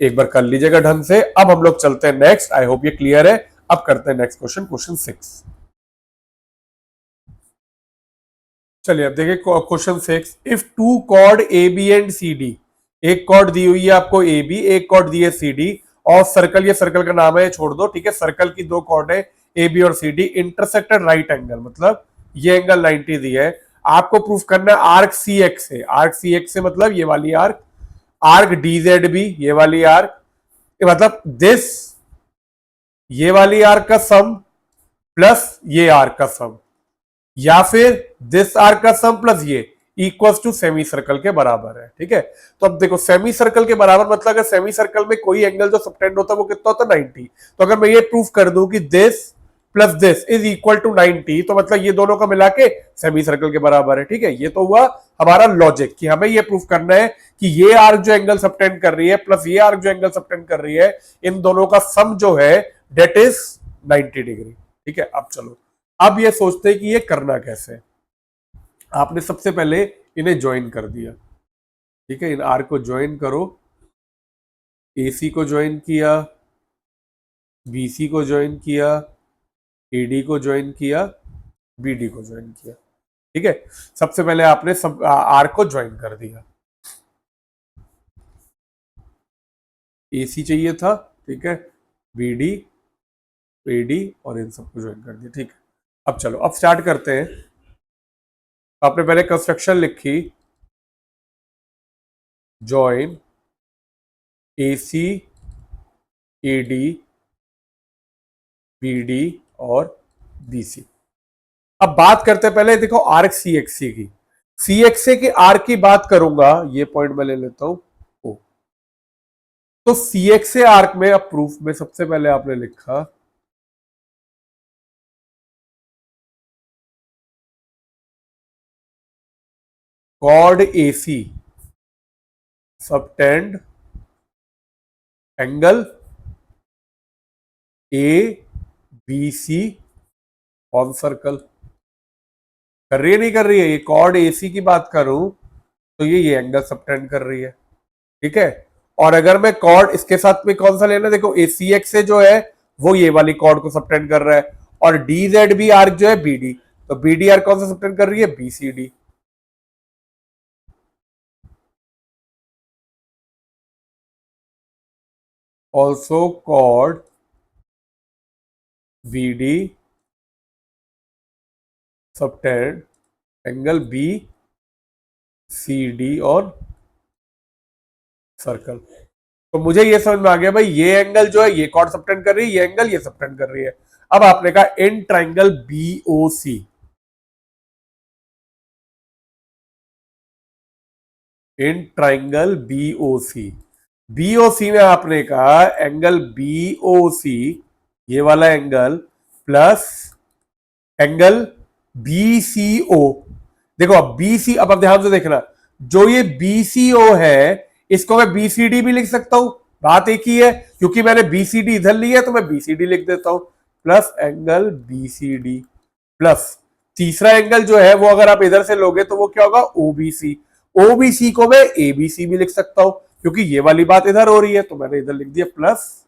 एक बार कर लीजिएगा ढंग से। अब हम लोग चलते हैं नेक्स्ट, आई होप ये क्लियर है। अब करते हैं नेक्स्ट क्वेश्चन, क्वेश्चन 6। चलिए अब देखिए question 6, if two chord AB and CD, एक कॉर्ड दी हुई है आपको AB, एक कॉर्ड दी है CD, और सर्कल, ये सर्कल का नाम है, छोड़ दो। ठीक है, सर्कल की दो कॉर्ड है AB और CD, इंटरसेक्टेड राइट एंगल, मतलब ये एंगल 90 दी है। आपको प्रूफ करना है आर्क CX से, आर्क CX से मतलब ये वाली आर्क, आर्क DZB ये वाली आर्क, मतलब दिस, ये वाली आर्क का सम प्लस ये आर्क का सम, या फिर दिस आर्क का सम प्लस ये, इक्वल्स टू सेमी सर्कल के बराबर है। ठीक है, तो अब देखो सेमी सर्कल के बराबर मतलब अगर सेमी सर्कल में कोई एंगल जो सबटेंड होता है वो कितना होता है 90। तो अगर मैं ये प्रूफ कर दूं कि this plus this is equal to 90 तो मतलब ये दोनों का मिला के सेमी सर्कल के बराबर है। ठीक है, ये तो हुआ हमारा लॉजिक कि हमें ये प्रूफ करना है कि ये आर्क जो एंगल सबटेंड कर रही है प्लस ये आर्क जो एंगल सबटेंड कर रही है इन दोनों का सम जो है डेट इज 90 डिग्री। ठीक है, अब चलो अब ये सोचते हैं कि ये करना कैसे। आपने सबसे पहले इन्हें ज्वाइन कर दिया। ठीक है, इन आर को ज्वाइन करो, AC को ज्वाइन किया, BC को ज्वाइन किया, AD को ज्वाइन किया, BD को ज्वाइन किया। ठीक है, सबसे पहले आपने सब आर को ज्वाइन कर दिया। AC चाहिए था, ठीक है, BD, AD और इन सबको ज्वाइन कर दिया। ठीक है, अब चलो अब स्टार्ट करते हैं। आपने पहले कंस्ट्रक्शन लिखी, ज्वाइन AC, AD, BD और BC। अब बात करते हैं पहले देखो आर्क CXC की। CXC के आर्क की बात करूंगा, ये पॉइंट मैं ले लेता हूं ओ। तो CXC आर्क में अब प्रूफ में सबसे पहले आपने लिखा chord AC subtend angle ABC on circle. कर रही है नहीं कर रही है? ये कॉर्ड AC की बात करूं तो ये एंगल सबटेंड कर रही है। ठीक है, और अगर मैं कॉर्ड इसके साथ में कौन सा लेना, देखो ACX से जो है वो ये वाली कॉर्ड को सबटेंड कर रहा है और DZB आर्क जो है BD, तो BD आर्क कौन सा सबटेंड कर रही है? BCD। Also chord BD subtend angle BCD और सर्कल। तो मुझे ये समझ में आ गया भाई, ये एंगल जो है ये कॉर्ड सबटेंड कर रही है, ये एंगल ये सबटेंड कर रही है। अब आपने कहा in triangle BOC, in triangle BOC में आपने कहा एंगल BOC ये वाला एंगल प्लस एंगल BCO। देखो अब BC, अब आप ध्यान से देखना, जो ये BCO है इसको मैं BCD भी लिख सकता हूं, बात एक ही है, क्योंकि मैंने BCD इधर ली है तो मैं BCD लिख देता हूं प्लस एंगल BCD प्लस तीसरा एंगल जो है वो अगर आप इधर से लोगे तो वो क्या होगा? OBC। OBC को मैं ABC भी लिख सकता हूं क्योंकि ये वाली बात इधर हो रही है, तो मैंने इधर लिख दिया plus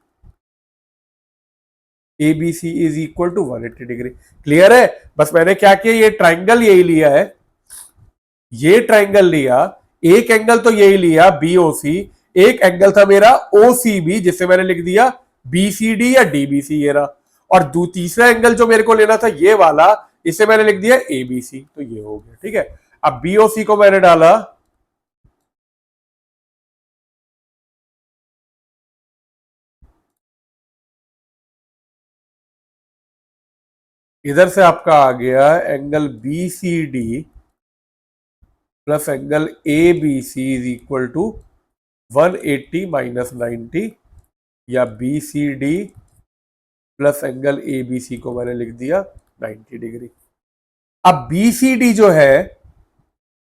ABC is equal to 180 degree. Clear है? बस मैंने क्या किया, ये ट्राइंगल यही लिया है, ये ट्राइंगल लिया, एक एंगल तो यही लिया BOC, एक एंगल था मेरा OCB जिसे मैंने लिख दिया BCD या DBC ये रहा, और तीसरा एंगल जो मेरे को लेना था ये वाला, इसे मैंने लिख दिया ABC, तो ये हो गया। ठीक है, अब BOC को मैंने डाला इधर से, आपका आ गया angle BCD plus angle ABC is equal to 180 minus 90, या BCD प्लस एंगल ABC को मैंने लिख दिया 90 डिग्री। अब BCD जो है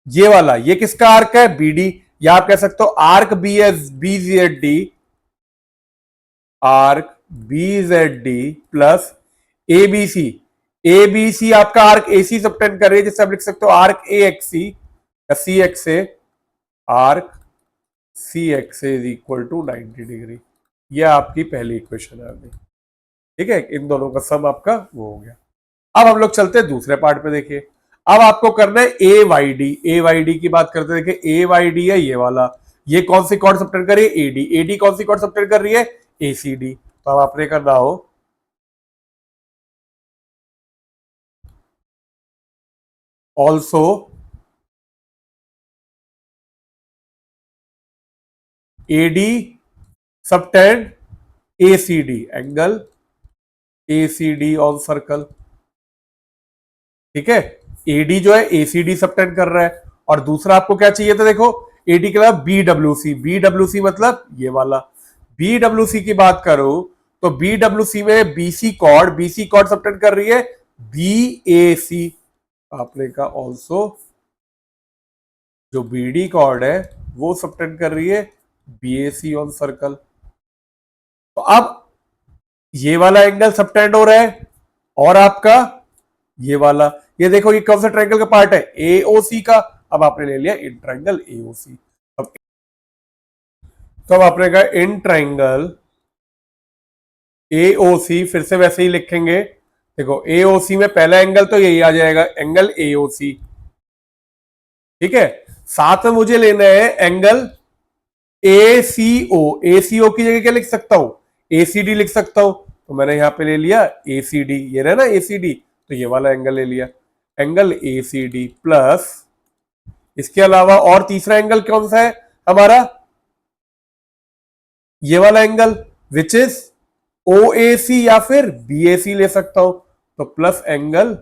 ये वाला, ये किसका आर्क है? BD, या आप कह सकते हो arc BZD, arc BZD plus ABC। ABC आपका आर्क AC सबटेंड कर रही है, जिससे आप लिख सकते हो आर्क AXC या CXA, arc CXA is equal to 90 degree. यह आपकी पहली इक्वेशन आ गई। ठीक है, इन दोनों का सम आपका वो हो गया। अब हम लोग चलते हैं दूसरे पार्ट पे। देखिए अब आपको करना है AYD की बात करते हैं। देखिए AYD है ये वाला, ये कौन सी कॉर्ड सबटेंड कर रही है? AD कौन सी कॉर्ड सबटेंड कर रही है? ACD। तो अब आपने करना हो also AD subtend ACD, angle ACD on circle. ठीक है, AD जो है ACD सबटेंड कर रहा है और दूसरा आपको क्या चाहिए था, देखो एडी के अलावा बीडब्ल्यूसी, बीडब्ल्यूसी मतलब ये वाला। बीडब्ल्यूसी की बात करूं तो बीडब्ल्यूसी में बीसी कॉर्ड सबटेंड कर रही है बीएसी। आपने कहा ऑल्सो जो बीडी कॉर्ड है वो सबटेंड कर रही है बीएसी ऑन सर्कल। तो अब ये वाला एंगल सबटेंड हो रहा है और आपका ये वाला, ये देखो ये कौन सा ट्रायंगल का पार्ट है, एओसी का। अब आपने ले लिया इन ट्रायंगल एओसी। अब तो अब आपने कहा इन ट्रायंगल एओसी, फिर से वैसे ही लिखेंगे। देखो एओसी में पहला एंगल तो यही आ जाएगा, एंगल एओसी, ठीक है। साथ में मुझे लेना है एंगल एसीओ। एसीओ की जगह क्या लिख सकता हूं, एसीडी लिख सकता हूं। तो मैंने यहां पे ले लिया एसीडी, ये रहा ना एसीडी, तो ये वाला एंगल ले लिया, एंगल एसीडी प्लस इसके अलावा और तीसरा एंगल कौन सा है हमारा, ये वाला एंगल विच इज ओएसी या फिर बीएसी ले सकता हूं। तो plus angle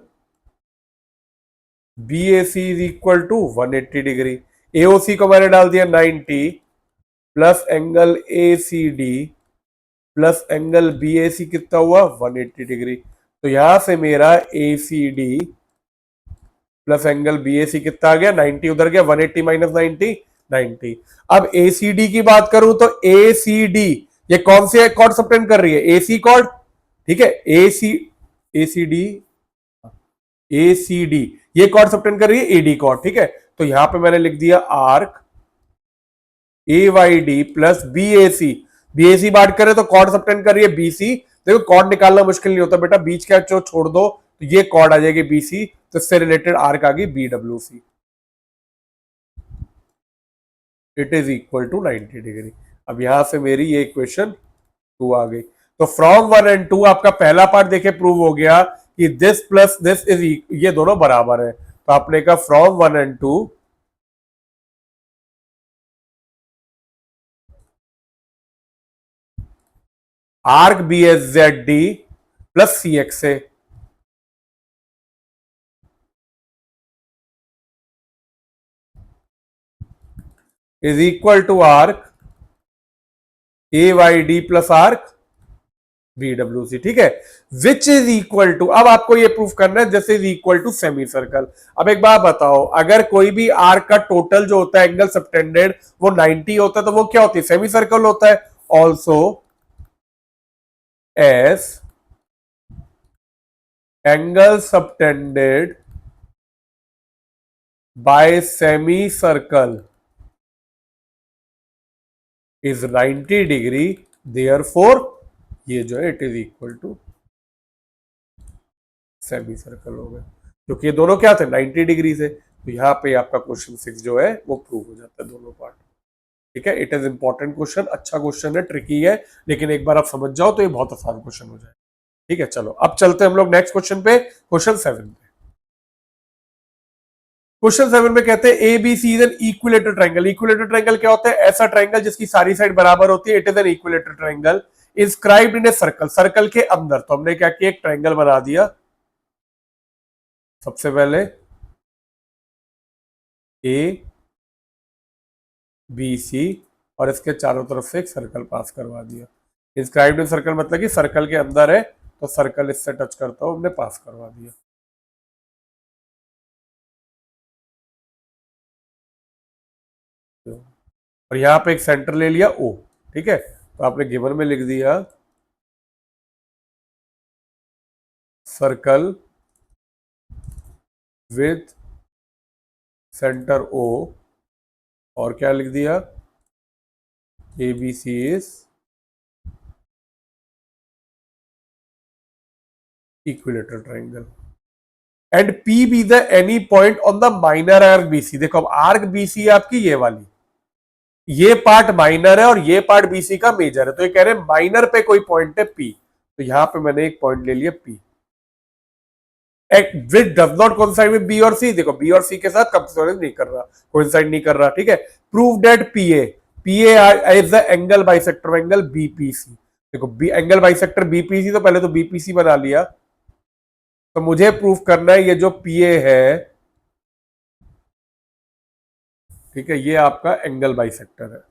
BAC is equal to 180 degree. AOC को मैंने डाल दिया 90 plus angle ACD plus angle BAC कितना हुआ 180 डिग्री। तो यहां से मेरा एसीडी प्लस एंगल बीएसी कितना आ गया 90, उधर गया 180 माइनस 90 90। अब एसीडी की बात करूं तो एसीडी ये कौन से कॉर्ड सबटेंड कर रही है, एसी कॉर्ड, ठीक है। एसीडी एसीडी ये कॉर्ड सबटेंड कर रही है एडी कॉर्ड, ठीक है। तो यहां पे मैंने लिख दिया arc A Y D plus BAC. BAC बात करें तो कॉर्ड सबटेंड कर रही है बीसी। देखो कॉर्ड निकालना मुश्किल नहीं होता बेटा, बीच का जो छोड़ दो तो ये कॉर्ड आ जाएगी बीसी, तो इससे रिलेटेड आर्क आ गई BWC. It is equal to 90 degree. अब यहां से मेरी ये इक्वेशन 2 आ गई। तो फ्रॉम 1 एंड 2 आपका पहला पार्ट देखे प्रूव हो गया कि दिस प्लस दिस इज ये दोनों बराबर है। तो आपने कहा from 1 and 2 arc B S Z D plus C X A is equal to arc A Y D plus arc BWC, ठीक है। विच इज इक्वल टू, अब आपको ये प्रूफ करना है this is equal to semicircle. अब एक बात बताओ, अगर कोई भी आर्क का टोटल जो होता है एंगल सबटेंडेड वो 90 होता है तो वो क्या होती है, सेमी सर्कल होता है। Also as angle subtended by semicircle is 90 degree, therefore ये जो है it is equal to semicircle हो गया, क्योंकि ये दोनों क्या थे 90 डिग्री से। तो यहाँ पे आपका क्वेश्चन 6 जो है वो प्रूव हो जाता है दोनों पार्ट, ठीक है। इट इज इंपॉर्टेंट क्वेश्चन, अच्छा क्वेश्चन है, ट्रिकी है, लेकिन एक बार आप समझ जाओ तो ये बहुत आसान क्वेश्चन हो जाए, ठीक है। चलो अब चलते हैं हम लोग नेक्स्ट क्वेश्चन पे, क्वेश्चन 7 पे। क्वेश्चन 7 में कहते हैं A B C is an equilateral triangle. Equilateral triangle क्या होता है, ऐसा ट्रायंगल जिसकी सारी साइड बराबर होती है, it is an equilateral triangle inscribed in a circle. Circle के अंदर तो हमने क्या किया, एक ट्रायंगल बना दिया। सबसे पहले ए बी सी और इसके चारों तरफ से एक सर्कल पास करवा दिया। इंस्क्राइब्ड इन सर्कल मतलब कि सर्कल के अंदर है तो सर्कल इससे टच करता हूं, हमने पास करवा दिया। और यहां पे एक सेंटर ले लिया ओ, ठीक है। तो आपने गिवन में लिख दिया सर्कल विथ सेंटर ओ, और क्या लिख दिया, A B C is equilateral triangle and P be the any point on the minor arc BC. देखो अब आर्क बीसी आपकी ये वाली, ये पार्ट माइनर है और ये पार्ट बीसी का मेजर है, तो ये कह रहे हैं माइनर पे कोई पॉइंट है पी। तो यहां पे मैंने एक पॉइंट ले लिया P which does not coincide with B और सी। देखो बी और सी के साथ कोइंसाइड नहीं कर रहा, कोइंसाइड नहीं कर रहा, ठीक है। Prove that P A is the angle bisector angle BPC. देखो बी एंगल बाइसेक्टर बीपीसी, तो पहले तो बीपीसी बना लिया। तो मुझे प्रूफ करना है ये जो पी ए है ठीक है, ये आपका एंगल बाइसेक्टर है,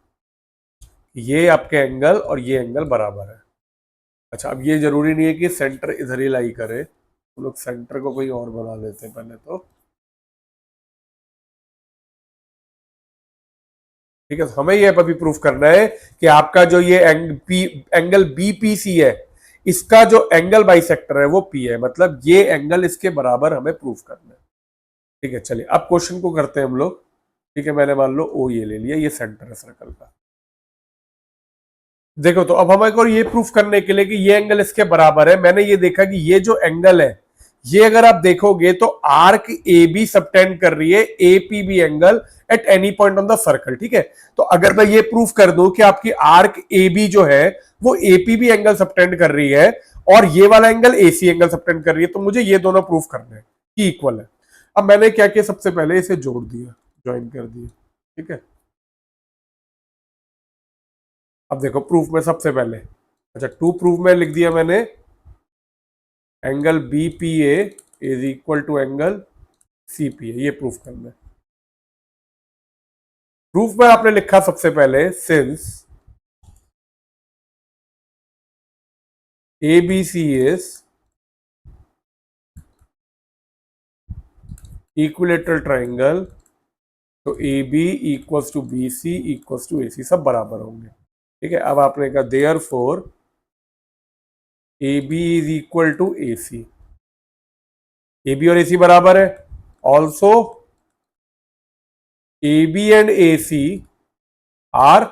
ये आपके एंगल और ये एंगल बराबर है। अच्छा, अब ये जरूरी नहीं है कि सेंटर इधर ही लाई करे, हम लोग सेंटर को कोई और बना लेते हैं पहले तो। ठीक है, तो हमें ये अभी प्रूफ करना है कि आपका जो ये एंगल बीपीसी है, इसका जो एंगल बाइसेक्टर है वो पी है, मतलब ये एंगल इसके बराबर हमें प्रूफ करना है। ठीक है, चलिए अब क्वेश्चन को करते हैं हम लोग। ठीक है, मैंने मान लो ओ ये ले लिया, ये सेंटर है सर्कल का। देखो, तो अब हमें को ये प्रूफ करने के लिए कि ये एंगल इसके बराबर है, मैंने ये देखा कि ये जो एंगल है, ये अगर आप देखोगे तो आर्क ए बी सबटेंड कर रही है A P B angle at any point on the circle. ठीक है, तो अगर मैं ये प्रूफ कर दूं कि आपकी आर्क ए बी जो है वो A P B angle subtend कर रही है और ये वाला angle A C angle subtend कर रही है, तो मुझे ये दोनों प्रूफ करने हैं कि इक्वल है। अब मैंने क्या किया, सबसे पहले इसे जोड़ दिया, ज्वाइन कर दिया। ठीक है, अब देखो प्रूफ में सबसे पहले, अच्छा टू प्रूफ में लिख दिया मैंने, angle B P A is equal to angle C P A, ये प्रूफ करना है। प्रूफ में आपने लिखा सबसे पहले, since A B C is equilateral triangle, तो A B equals to B C equals to A C, सब बराबर होंगे। ठीक है, अब आपने कहा therefore A B is equal to A C, A B और ए सी बराबर है। Also A B and A C are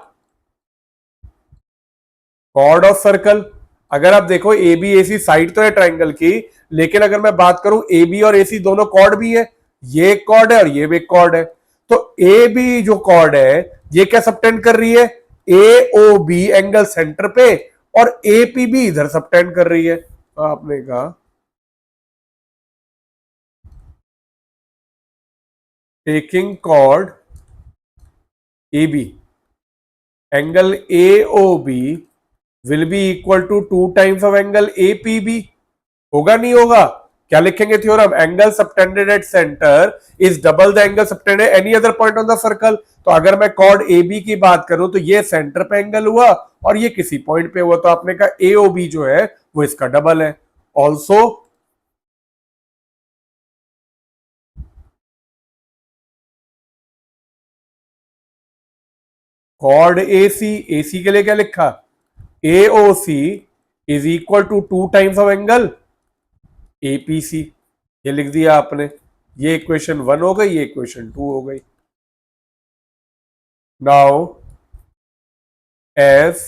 chord of circle. अगर आप देखो A B A C side तो है ट्राइंगल की, लेकिन अगर मैं बात करूं ए बी और ए सी दोनों कॉर्ड भी है, ये एक कॉर्ड है और ये भी एक कॉर्ड है, तो ए बी जो कॉर्ड है ये क्या सबटेंड कर रही है, A O B angle centre पे, और ए पी बी इधर सबटेंड कर रही है। तो आपने कहा taking chord A B angle A O B will be equal to 2 times of angle A P B, होगा नहीं होगा? क्या लिखेंगे theorem, angle subtended at centre is double the angle subtended any other point on the circle. तो अगर मैं cord A B की बात करूं तो ये सेंटर पे एंगल हुआ और ये किसी पॉइंट पे हुआ, तो आपने कहा ए ओ बी जो है वो इसका डबल है। ऑल्सो कॉर्ड ए सी के लिए क्या लिखा, A O C is equal to 2 times of angle APC, ये लिख दिया आपने। ये इक्वेशन 1 हो गई, ये इक्वेशन 2 हो गई। Now as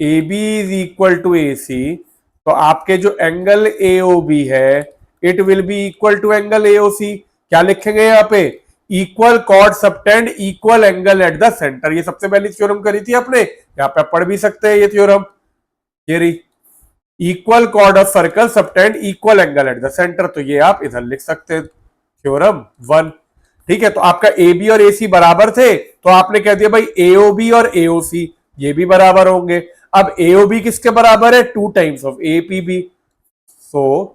A B is equal to A C, तो आपके जो एंगल ए ओ बी है it will be equal to angle A O C. क्या लिखेंगे यहां पे, equal chord subtend equal angle at the centre. ये सबसे पहली थ्योरम करी थी आपने, यहां पे पढ़ भी सकते हैं ये थ्योरम, ये रही, equal chord of circle subtend equal angle at the centre, तो ये आप इधर लिख सकते हैं थ्योरम 1। ठीक है, तो आपका ए बी और ए सी बराबर थे, तो आपने कह दिया भाई ए ओ बी और ए ओ सी ये भी बराबर होंगे। अब ए ओ बी किसके बराबर है, 2 times of A P B, so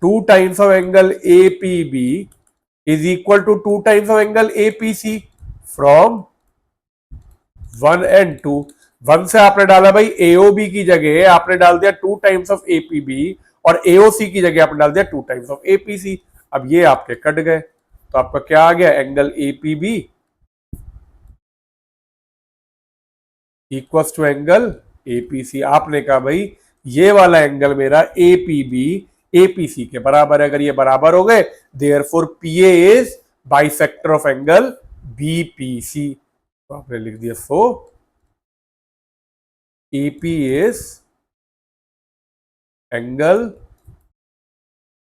2 times of angle A P B is equal to 2 times of angle A P C from 1 and 2। 1 से आपने डाला भाई एओबी की जगह आपने डाल दिया 2 टाइम्स ऑफ एपीबी, और एओसी की जगह आपने डाल दिया 2 टाइम्स ऑफ एपीसी। अब ये आपके कट गए, तो आपका क्या आ गया, angle APB equals to angle APC. आपने कहा भाई ये वाला एंगल मेरा एपीबी एपीसी के बराबर है। अगर ये बराबर हो गए, therefore PA is bisector of angle BPC. तो आपने लिख दिया सो AP is angle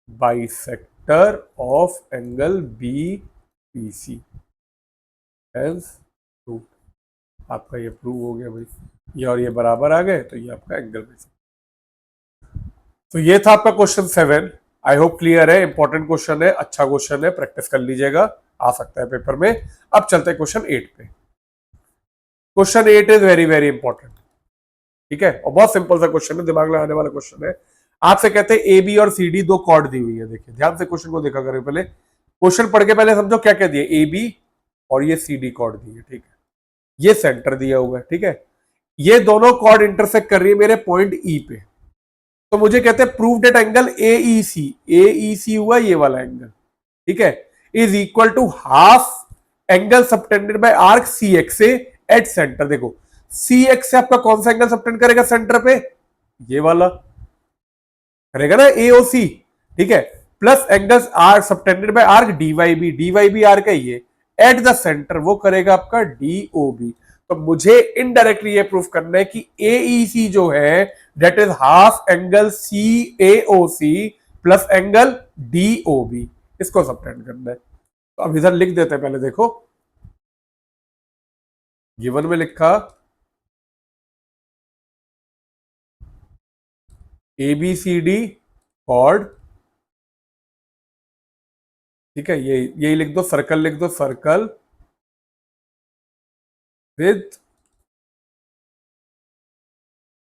bisector of angle BPC as prove. आपका ये प्रूव हो गया भाई, ये और ये बराबर आ गए, तो ये आपका एंगल बिसेक्टर। तो ये था आपका क्वेश्चन 7। आई होप क्लियर है, इंपॉर्टेंट क्वेश्चन है, अच्छा क्वेश्चन है, प्रैक्टिस कर लीजिएगा, आ सकता है पेपर में। अब चलते हैं क्वेश्चन 8 पे। Question 8 is very very important. ठीक है, और बहुत सिंपल सा क्वेश्चन है, दिमाग लगाने वाला क्वेश्चन है। आपसे कहते हैं ए बी और सी डी दो कॉर्ड दी हुई है। देखिए ध्यान से क्वेश्चन को देखा करें पहले। क्वेश्चन पढ़ के पहले समझो क्या क्या दिए, ए बी और ये सी डी कॉर्ड दिए, ठीक है, ये सेंटर दिया हुआ है, ठीक है, ये दोनों कॉर्ड इंटरसेक्ट कर रही है मेरे पॉइंट ई पे, तो मुझे कहते हैं prove that angle A C हुआ ये वाला एंगल, ठीक है, is equal to half angle subtended by arc C X A at centre. देखो सी एक्स से आपका कौन सा एंगल सबटेंड करेगा सेंटर पे, ये वाला करेगा ना एओसी, ठीक है, plus angles are subtended by arc DY B arc है ये, एट द सेंटर वो करेगा आपका डीओबी। तो मुझे इनडायरेक्टली ये प्रूफ करना है कि एईसी जो है that is half angle C AOC plus angle DOB, इसको सबटेंड करना है। तो अब इधर लिख देते हैं, पहले देखो गिवन में लिखा ABCD कॉर्ड, ठीक है, यही लिख दो, सर्कल लिख दो, सर्कल विद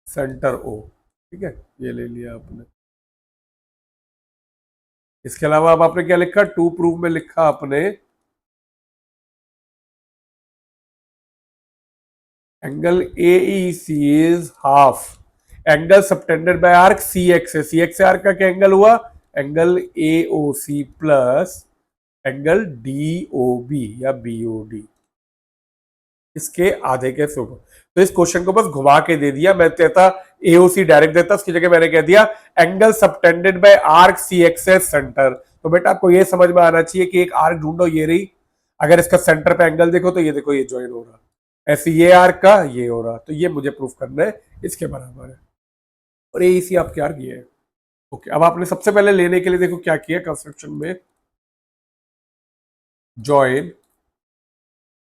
सेंटर ओ, ठीक है, ये ले लिया आपने। इसके अलावा अब आपने क्या लिखा, टू प्रूफ में लिखा आपने angle AEC is half angle subtended by arc CXA arc का क्या एंगल हुआ, angle AOC plus angle DOB या BOD, इसके आधे के सुबह। तो इस क्वेश्चन को बस घुमा के दे दिया, मैं कहता एओसी डायरेक्ट देता, उसकी जगह मैंने कह दिया angle subtended by arc CXS centre. तो बेटा आपको ये समझ में आना चाहिए कि एक आर्क ढूंढो, ये रही, अगर इसका सेंटर पे एंगल देखो तो ये देखो ये ज्वाइन हो रहा, ऐसे ये आर्क का ये हो रहा, तो ये मुझे प्रूफ करना है इसके बराबर है, और ये इसी आपके आर्क ये है। ओके, अब आपने सबसे पहले लेने के लिए देखो क्या किया कंस्ट्रक्शन में, जॉइन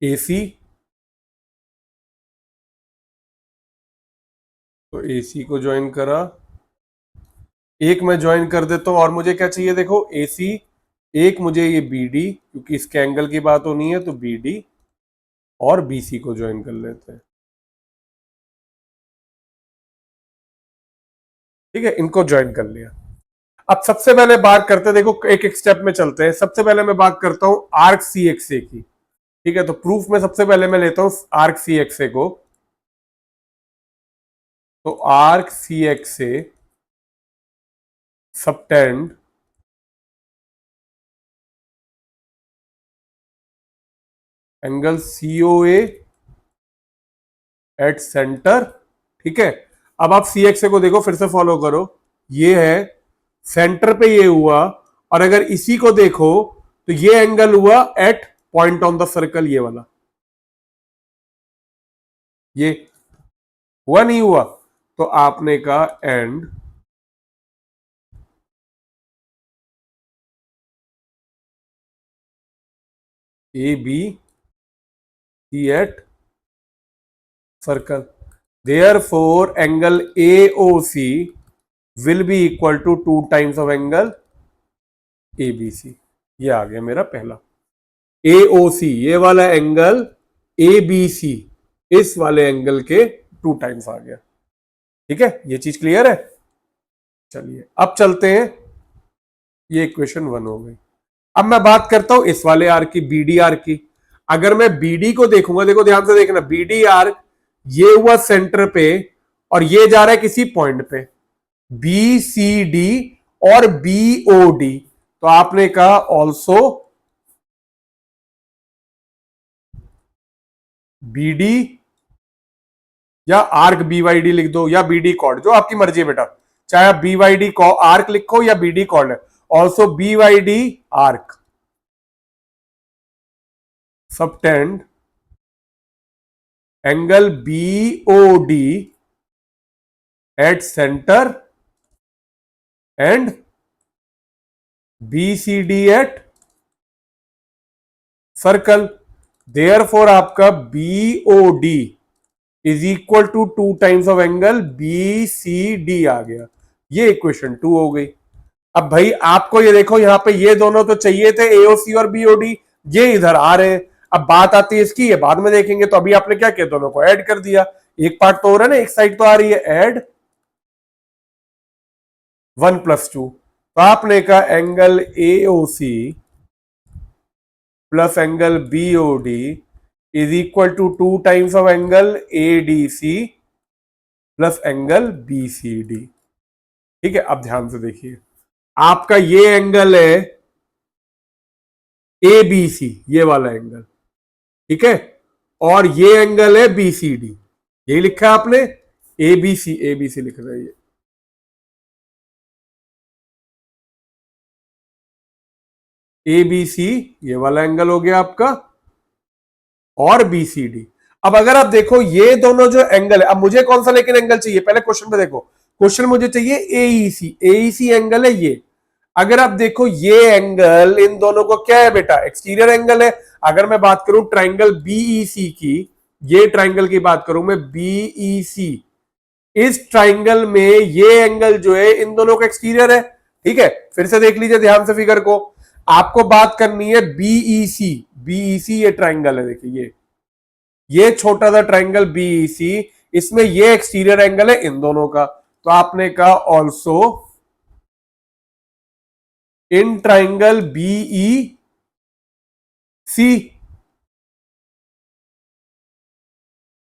एसी, तो एसी को ज्वाइन करा, एक मैं ज्वाइन कर देता हूं, और मुझे क्या चाहिए देखो एसी, एक मुझे ये बीडी, क्योंकि इसके एंगल की बात होनी है, तो बीडी और बीसी को ज्वाइन कर लेते हैं, ठीक है, इनको ज्वाइन कर लिया। अब सबसे पहले बात करते हैं, देखो एक एक स्टेप में चलते हैं। सबसे पहले मैं बात करता हूं आर्क सी एक्स ए की, ठीक है, तो प्रूफ में सबसे पहले मैं लेता हूं आर्क सी एक्स ए को, तो arc C X A subtend angle COA at centre, ठीक है। अब आप सी एक्स ए को देखो, फिर से फॉलो करो, ये है सेंटर पे ये हुआ, और अगर इसी को देखो तो ये एंगल हुआ at point on the circle, ये वाला, ये हुआ नहीं हुआ, तो आपने कहा and A B C at circle, therefore angle AOC will be equal to 2 times of angle ABC। ये आ गया मेरा पहला AOC, ये वाला एंगल ABC इस वाले एंगल के 2 टाइम्स आ गया, ठीक है, ये चीज क्लियर है। चलिए अब चलते हैं, ये इक्वेशन 1 हो गई। अब मैं बात करता हूं इस वाले आर्क की, BD आर्क की। अगर मैं BD को देखूंगा, देखो ध्यान से देखना, BD आर्क ये हुआ सेंटर पे, और ये जा रहा है किसी पॉइंट पे, BCD और BOD, तो आपने कहा ऑल्सो BD या आर्क BYD लिख दो, या BD कॉर्ड, जो आपकी मर्जी है बेटा, चाहे आप BYD आर्क लिखो या BD कॉर्ड है, also BYD arc subtend angle BOD at centre and BCD at circle, therefore आपका BOD is equal to 2 times of angle BCD आ गया। ये इक्वेशन 2 हो गई। अब भाई आपको ये देखो, यहां पे ये दोनों तो चाहिए थे AOC और BOD, ये इधर आ रहे हैं। अब बात आती है इसकी, ये बाद में देखेंगे। तो अभी आपने क्या किया, दोनों को ऐड कर दिया, एक पार्ट तो हो रहा है ना, एक साइड तो आ रही है, ऐड 1 + 2, तो आपने कहा angle AOC plus angle BOD is equal to 2 times of angle ADC plus angle BCD. ठीक है, अब ध्यान से देखिए, आपका ये एंगल है ए बी सी, ये वाला एंगल, ठीक है, और ये एंगल है बीसीडी, यही लिखा है आपने, ए बी सी लिख रहे हैं, ए बी सी ये वाला एंगल हो गया आपका, और बीसीडी। अब अगर आप देखो ये दोनों जो एंगल है, अब मुझे कौन सा लेकिन एंगल चाहिए, पहले क्वेश्चन पे देखो, क्वेश्चन मुझे चाहिए एईसी, एईसी एंगल है ये। अगर आप देखो ये एंगल इन दोनों को क्या है बेटा, एक्सटीरियर एंगल है। अगर मैं बात करूं ट्राइंगल बीईसी की, ये ट्राइंगल की बात करूं मैं बीईसी, इस ट्राइंगल में ये एंगल जो है इन दोनों का एक्सटीरियर है। ठीक है, फिर से देख लीजिए ध्यान से फिगर को, आपको बात करनी है बीईसी, बीईसी ये ट्राइंगल है, देखिए ये छोटा सा ट्राइंगल बीईसी, इसमें ये एक्सटीरियर एंगल है इन दोनों का, तो आपने कहा also in triangle BE C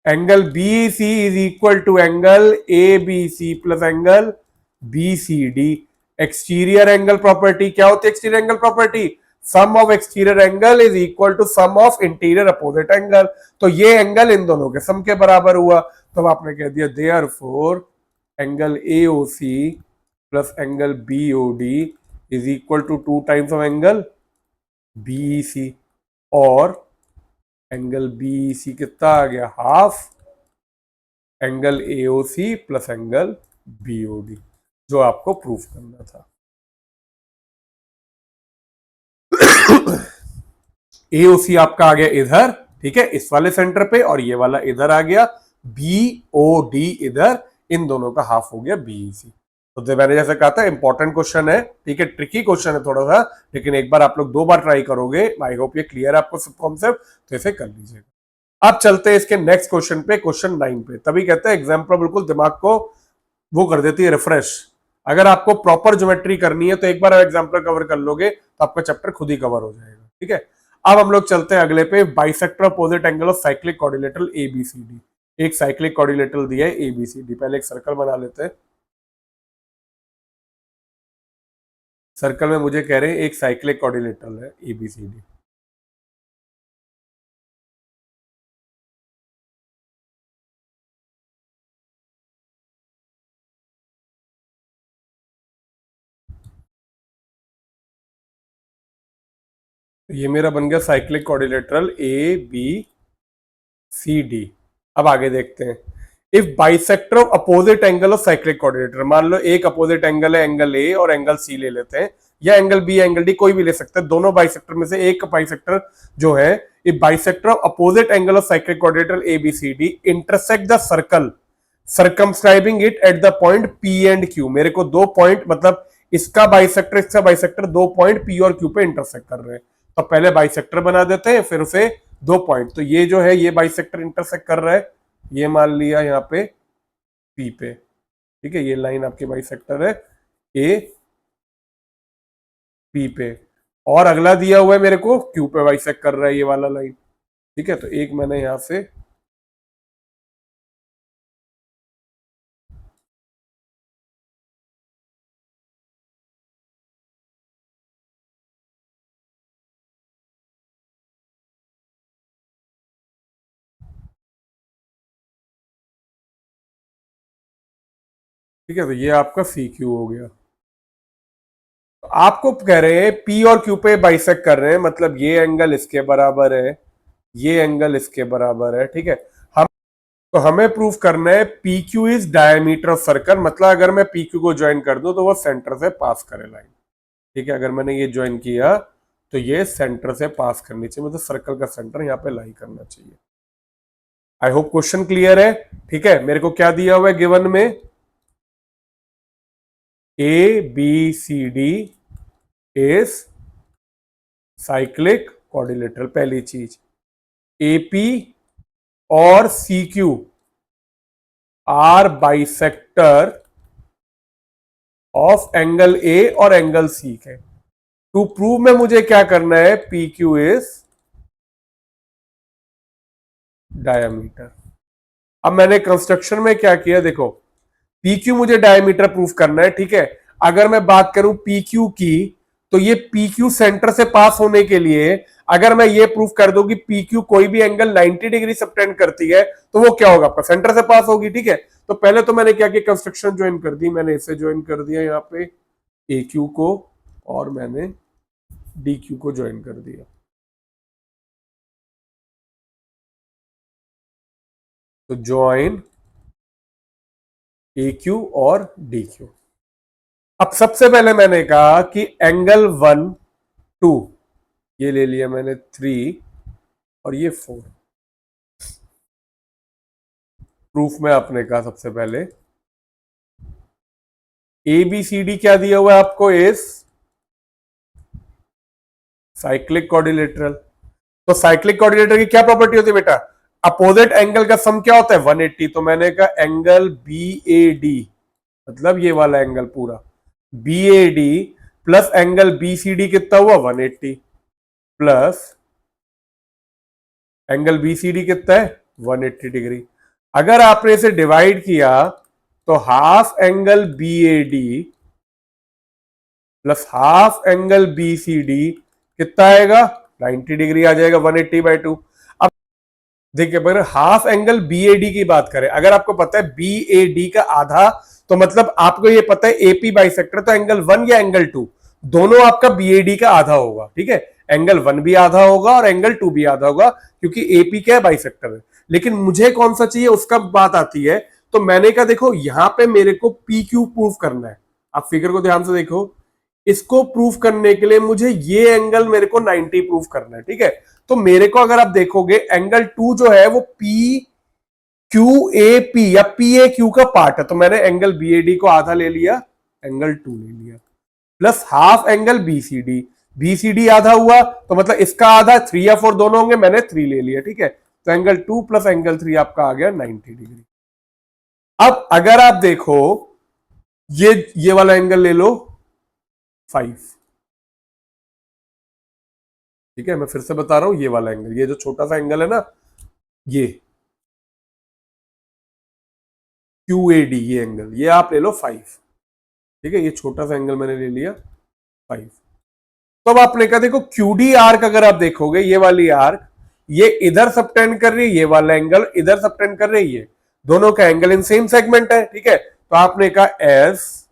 angle BC is equal to angle A B C plus angle B C D. Exterior angle property क्या होती है, exterior angle property, sum of exterior angle is equal to sum of interior opposite angle. तो ये angle in दोनों के सम के बराबर हुआ, तो आपने कह दिया therefore angle AOC plus angle BOD is equal to 2 times of angle BEC, और एंगल बीईसी कितना आ गया, half angle AOC plus angle BOD, जो आपको प्रूफ करना था। एओसी आपका आ गया इधर, ठीक है, इस वाले सेंटर पे, और ये वाला इधर आ गया, बीओडी इधर, इन दोनों का हाफ हो गया बीईसी। तो मैंने जैसे कहा था इंपॉर्टेंट क्वेश्चन है, ठीक है, ट्रिकी क्वेश्चन है थोड़ा सा, लेकिन एक बार आप लोग 2 बार ट्राई करोगे, आई होप ये क्लियर है आपको सब कॉन्सेप्ट, तो इसे कर लीजिएगा। अब चलते हैं इसके नेक्स्ट क्वेश्चन पे, क्वेश्चन 9 पे। तभी कहते हैं एग्जाम्पल बिल्कुल दिमाग को वो कर देती है रिफ्रेश। अगर आपको प्रॉपर ज्योमेट्री करनी है तो एक बार एग्जाम्पल कवर कर लोगे तो आपका चैप्टर खुद ही कवर हो जाएगा। ठीक है, अब हम लोग चलते हैं अगले पे, bisector opposite angle of cyclic quadrilateral ABCD. एक साइक्लिक क्वाड्रिलेटरल दिया है एबीसीडी, पहले एक सर्कल बना लेते हैं। सर्कल में मुझे कह रहे हैं एक साइक्लिक क्वाड्रिलेटरल है एबीसीडी। ये मेरा बन गया cyclic quadrilateral A B C D. अब आगे देखते हैं, if bisector of opposite angle of cyclic quadrilateral, मान लो एक अपोजिट एंगल है एंगल ए और एंगल सी ले लेते हैं, या एंगल बी एंगल डी कोई भी ले सकते हैं, दोनों बाइसेक्टर में से एक बाइसेक्टर जो है, if bisector of opposite angle of cyclic quadrilateral A B C D intersect the circle circumscribing it at the point P and Q, मेरे को 2 पॉइंट, मतलब इसका बाइसेक्टर 2 पॉइंट पी और क्यू पे इंटरसेक्ट कर रहे हैं, तो पहले बाइसेक्टर बना देते हैं, फिर उसे 2 पॉइंट, तो ये जो है ये बाइसेक्टर इंटरसेक्ट कर रहा है, ये मान लिया यहाँ पे पी पे, ठीक है, ये लाइन आपकी बाइसेक्टर है ए पी पे, और अगला दिया हुआ है मेरे को क्यू पे बाइसेक्ट कर रहा है ये वाला लाइन। ठीक है, तो एक मैंने यहां से ठीक है, तो ये आपका सी क्यू हो गया। तो आपको कह रहे हैं पी और क्यू पे बाइसेक्ट कर रहे हैं, मतलब ये एंगल इसके बराबर है, ये एंगल इसके बराबर है। ठीक है, हम तो हमें प्रूफ करना है P Q is diameter of circle, मतलब अगर मैं पी क्यू को ज्वाइन कर दूं तो वो सेंटर से पास करे लाइन। ठीक है, अगर मैंने ये ज्वाइन किया तो ये सेंटर से पास करनी चाहिए, मतलब सर्कल का सेंटर यहाँ पे लाई करना चाहिए। आई होप क्वेश्चन क्लियर है। ठीक है, मेरे को क्या दिया हुआ है गिवन में, A B C D is cyclic quadrilateral, पहली चीज, एपी और C Q are bisector of angle A और एंगल सी के। टू प्रूव में मुझे क्या करना है, पी क्यू इज डायामीटर। अब मैंने कंस्ट्रक्शन में क्या किया, देखो पी क्यू मुझे डायमीटर प्रूफ करना है, ठीक है। अगर मैं बात करूं पी क्यू की, तो ये पी क्यू सेंटर से पास होने के लिए अगर मैं ये प्रूफ कर दूं कि पी क्यू कोई भी एंगल 90 डिग्री सबटेंड करती है, तो वो क्या होगा, आपका सेंटर से पास होगी, ठीक है। तो पहले तो मैंने क्या किया, कंस्ट्रक्शन ज्वाइन कर दी, मैंने इसे ज्वाइन कर दिया यहाँ पे ए क्यू को, और मैंने डी क्यू को ज्वाइन कर दिया। तो ज्वाइन ए क्यू और डी क्यू। अब सबसे पहले मैंने कहा कि एंगल 1 2, ये ले लिया मैंने 3 और ये 4। प्रूफ में आपने कहा सबसे पहले ए बी सी डी क्या दिया हुआ है आपको, इस साइक्लिक क्वाड्रिलेटरल। तो साइक्लिक क्वाड्रिलेटरल की क्या प्रॉपर्टी होती है बेटा, अपोजिट एंगल का सम क्या होता है 180। तो मैंने कहा एंगल बी ए डी, मतलब ये वाला एंगल पूरा B A D plus angle B C D कितना हुआ 180, plus angle B C D कितना है 180 डिग्री। अगर आपने इसे डिवाइड किया तो half angle B A D plus half angle B C D कितना आएगा 90 डिग्री आ जाएगा 180/2। अब देखिए अगर half angle B A D की बात करें, अगर आपको पता है बी ए डी का आधा, तो मतलब आपको ये पता है एपी बाइसेक्टर, तो एंगल 1 या एंगल 2 दोनों आपका बी ए डी का आधा होगा, ठीक है। एंगल 1 भी आधा होगा और एंगल 2 भी आधा होगा, क्योंकि एपी क्या है, बाइसेक्टर है। लेकिन मुझे कौन सा चाहिए उसका बात आती है। तो मैंने कहा देखो यहां पे मेरे को पी क्यू प्रूफ करना है। आप फिगर को ध्यान से देखो, इसको प्रूफ करने के लिए मुझे ये एंगल मेरे को 90 प्रूफ करना है, ठीक है। तो मेरे को अगर आप देखोगे एंगल 2 जो है वो पी क्यू ए पी या पी ए क्यू का पार्ट है, तो मैंने एंगल बी ए डी को आधा ले लिया, एंगल 2 ले लिया, plus half angle B C D. B C D आधा हुआ तो मतलब इसका आधा 3 या 4 दोनों होंगे, मैंने 3 ले लिया, ठीक है। तो एंगल 2 प्लस एंगल 3 आपका आ गया 90 डिग्री। अब अगर आप देखो ये वाला एंगल ले लो 5, ठीक है। मैं फिर से बता रहा हूं, ये वाला एंगल, ये जो छोटा सा एंगल है ना, ये क्यू ए डी, ये एंगल ये आप ले लो 5, ठीक है। ये छोटा सा एंगल मैंने ले लिया 5। तो अब आपने कहा देखो क्यू डी आर्क अगर आप देखोगे, ये वाली आर्क ये इधर सबटेंड कर रही है, ये वाला एंगल इधर सबटेंड कर रही है, दोनों का एंगल इन सेम सेगमेंट है, ठीक है। तो आपने कहा as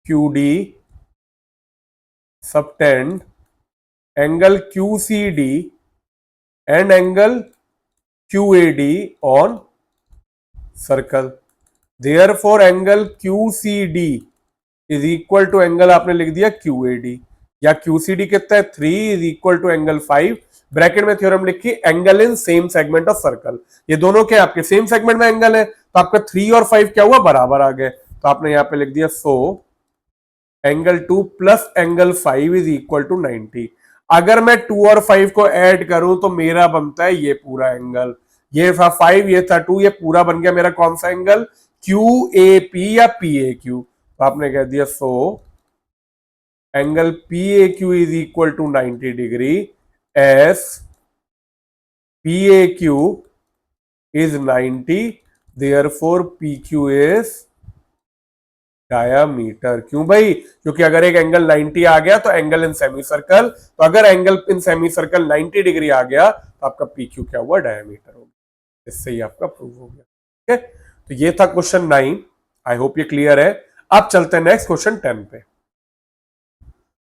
Q D subtend angle Q C D and angle Q A D on circle. Therefore angle Q C D is equal to angle आपने लिख दिया क्यू ए डी, या क्यू सी डी कितना है 3 is equal to angle 5, bracket में theorem लिखी angle in same segment of circle. ये दोनों क्या आपके सेम सेगमेंट में एंगल है, तो आपका 3 और 5 क्या हुआ, बराबर आ गए। तो आपने यहां पे लिख दिया so angle 2 plus angle 5 is equal to 90। अगर मैं 2 और 5 को ऐड करूं तो मेरा बनता है ये पूरा एंगल, ये था 5 ये था 2, ये पूरा बन गया मेरा कौन सा एंगल, क्यू ए पी या पी ए क्यू। तो आपने कह दिया so angle P A Q is equal to 90 degree as P A Q is 90, therefore P Q is diameter. क्यों भाई, क्योंकि अगर एक एंगल 90 आ गया तो एंगल इन सेमी सर्कल, तो अगर angle in semi circle 90 degree आ गया तो आपका पी क्यू क्या हुआ, डायामीटर हो गया। इससे ही आपका प्रूव हो गया, ठीक है। तो ये था क्वेश्चन 9, आई होप ये क्लियर है। अब चलते हैं नेक्स्ट क्वेश्चन 10 पे।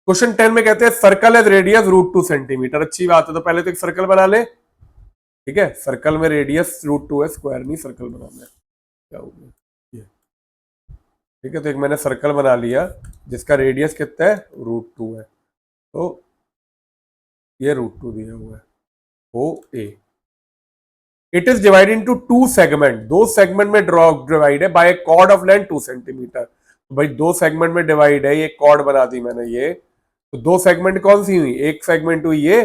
क्वेश्चन 10 में कहते हैं सर्कल एज रेडियस √2 सेंटीमीटर। अच्छी बात है, तो पहले तो एक सर्कल बना ले, ठीक है। सर्कल में रेडियस √2 है, स्क्वायर नहीं सर्कल बनाना है, क्या हो गया ये, ठीक है। तो एक मैंने सर्कल बना लिया जिसका रेडियस कितना है √2 है, तो ये √2 दिया हुआ है O A. It is divided into 2 segment, दो सेगमेंट में डिवाइड है by chord of length 2 centimetre. तो भाई दो सेगमेंट में डिवाइड है, ये कॉर्ड बना दी मैंने ये, तो दो सेगमेंट कौन सी हुई, एक सेगमेंट हुई ये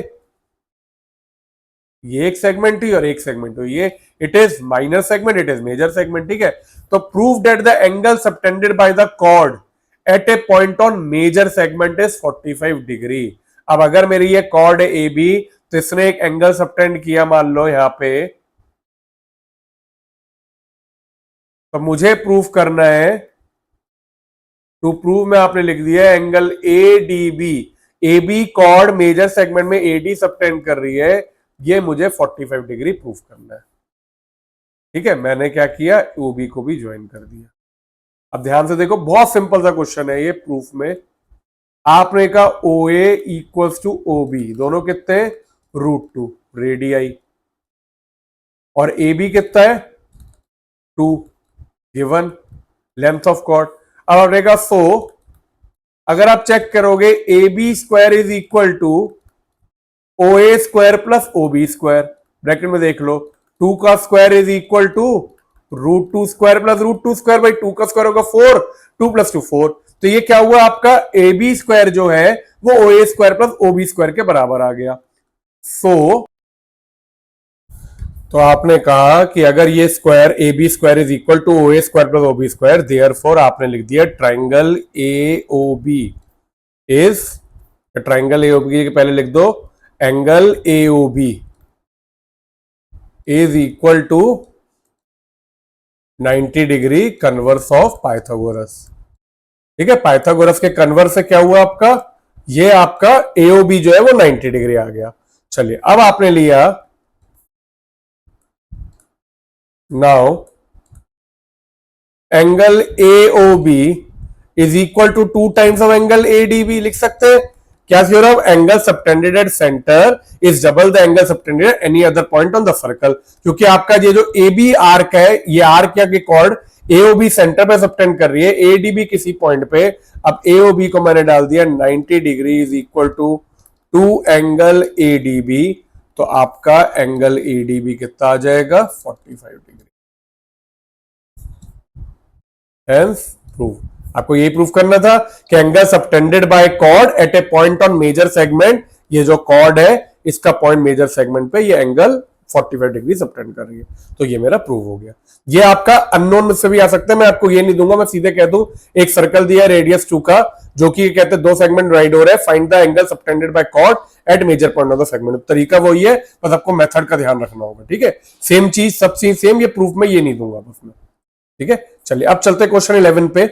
एक सेगमेंट हुई और एक सेगमेंट हुई ये। It is minor segment, it is major segment, ठीक है। तो prove that the angle subtended by the chord at a point on major segment is 45 degree. अब अगर मेरी ये कॉर्ड है ए बी, तो इसने एक एंगल सबटेंड किया मान लो यहां पे, तो मुझे प्रूफ करना है, टू प्रूव में आपने लिख दिया angle A D B, A B chord major segment में ए डी सबटेंड कर रही है, ये मुझे 45 डिग्री प्रूफ करना है। ठीक है, मैंने क्या किया, ओ बी को भी ज्वाइन कर दिया। अब ध्यान से देखो, बहुत सिंपल सा क्वेश्चन है ये। प्रूफ में आपने कहा ओ ए इक्वल्स टू ओ बी, दोनों कितने हैं, √2 रेडियाई, और ए बी कितना है 2, गिवन लेंथ ऑफ कॉर्ड। अब आपने कहा सो अगर आप चेक करोगे A B square is equal to O A square plus O B square, bracket में देख लो, 2 का square is equal to √2 square plus √2 square by 2 का स्क्वायर होगा 4, 2 + 2 4, तो ये क्या हुआ आपका ए बी स्क्वायर जो है वो O A square plus O B square के बराबर आ गया। तो आपने कहा कि अगर ये square A B square is equal to O A square plus O B square, therefore आपने लिख दिया triangle A O B is, triangle A O B के पहले लिख दो angle A O B is equal to 90 degree converse of Pythagoras. ठीक है, Pythagoras के कन्वर्स से क्या हुआ आपका, ये आपका एओबी जो है वो 90 डिग्री आ गया। चलिए अब आपने लिया, now angle AOB is equal to 2 times of angle ADB, लिख सकते हैं क्या theorem, angle subtended at centre is double the angle subtended at any other point on the circle, क्योंकि आपका ये जो ए बी आर्क है, ये आर्क या कॉर्ड एओबी सेंटर पे सबटेंड कर रही है, एडीबी किसी पॉइंट पे। अब एओबी को मैंने डाल दिया 90 degree is equal to 2 angle ADB, तो आपका एंगल एडीबी कितना आ जाएगा 45 डिग्री। हेंस प्रूव, आपको यही प्रूफ करना था कि angle subtended by chord at a point on major segment, ये जो कॉर्ड है इसका पॉइंट मेजर सेगमेंट पे ये एंगल 45 डिग्री सबटेंड कर रही है, तो ये मेरा प्रूव हो गया। ये आपका अननोन से भी आ सकता है, मैं आपको ये नहीं दूंगा, मैं सीधे कह दूं एक सर्कल दिया है रेडियस 2 का, जो कि कहते हैं 2 सेगमेंट राइड हो रहे हैं, find the angle subtended by chord at major point of the segment. तरीका वही है, बस आपको मेथड का ध्यान रखना होगा। ठीक है, सेम चीज सब चीज सेम, ये प्रूफ में ये नहीं दूंगा बस मैं। ठीक है, चलिए अब चलते हैं क्वेश्चन 11 पे।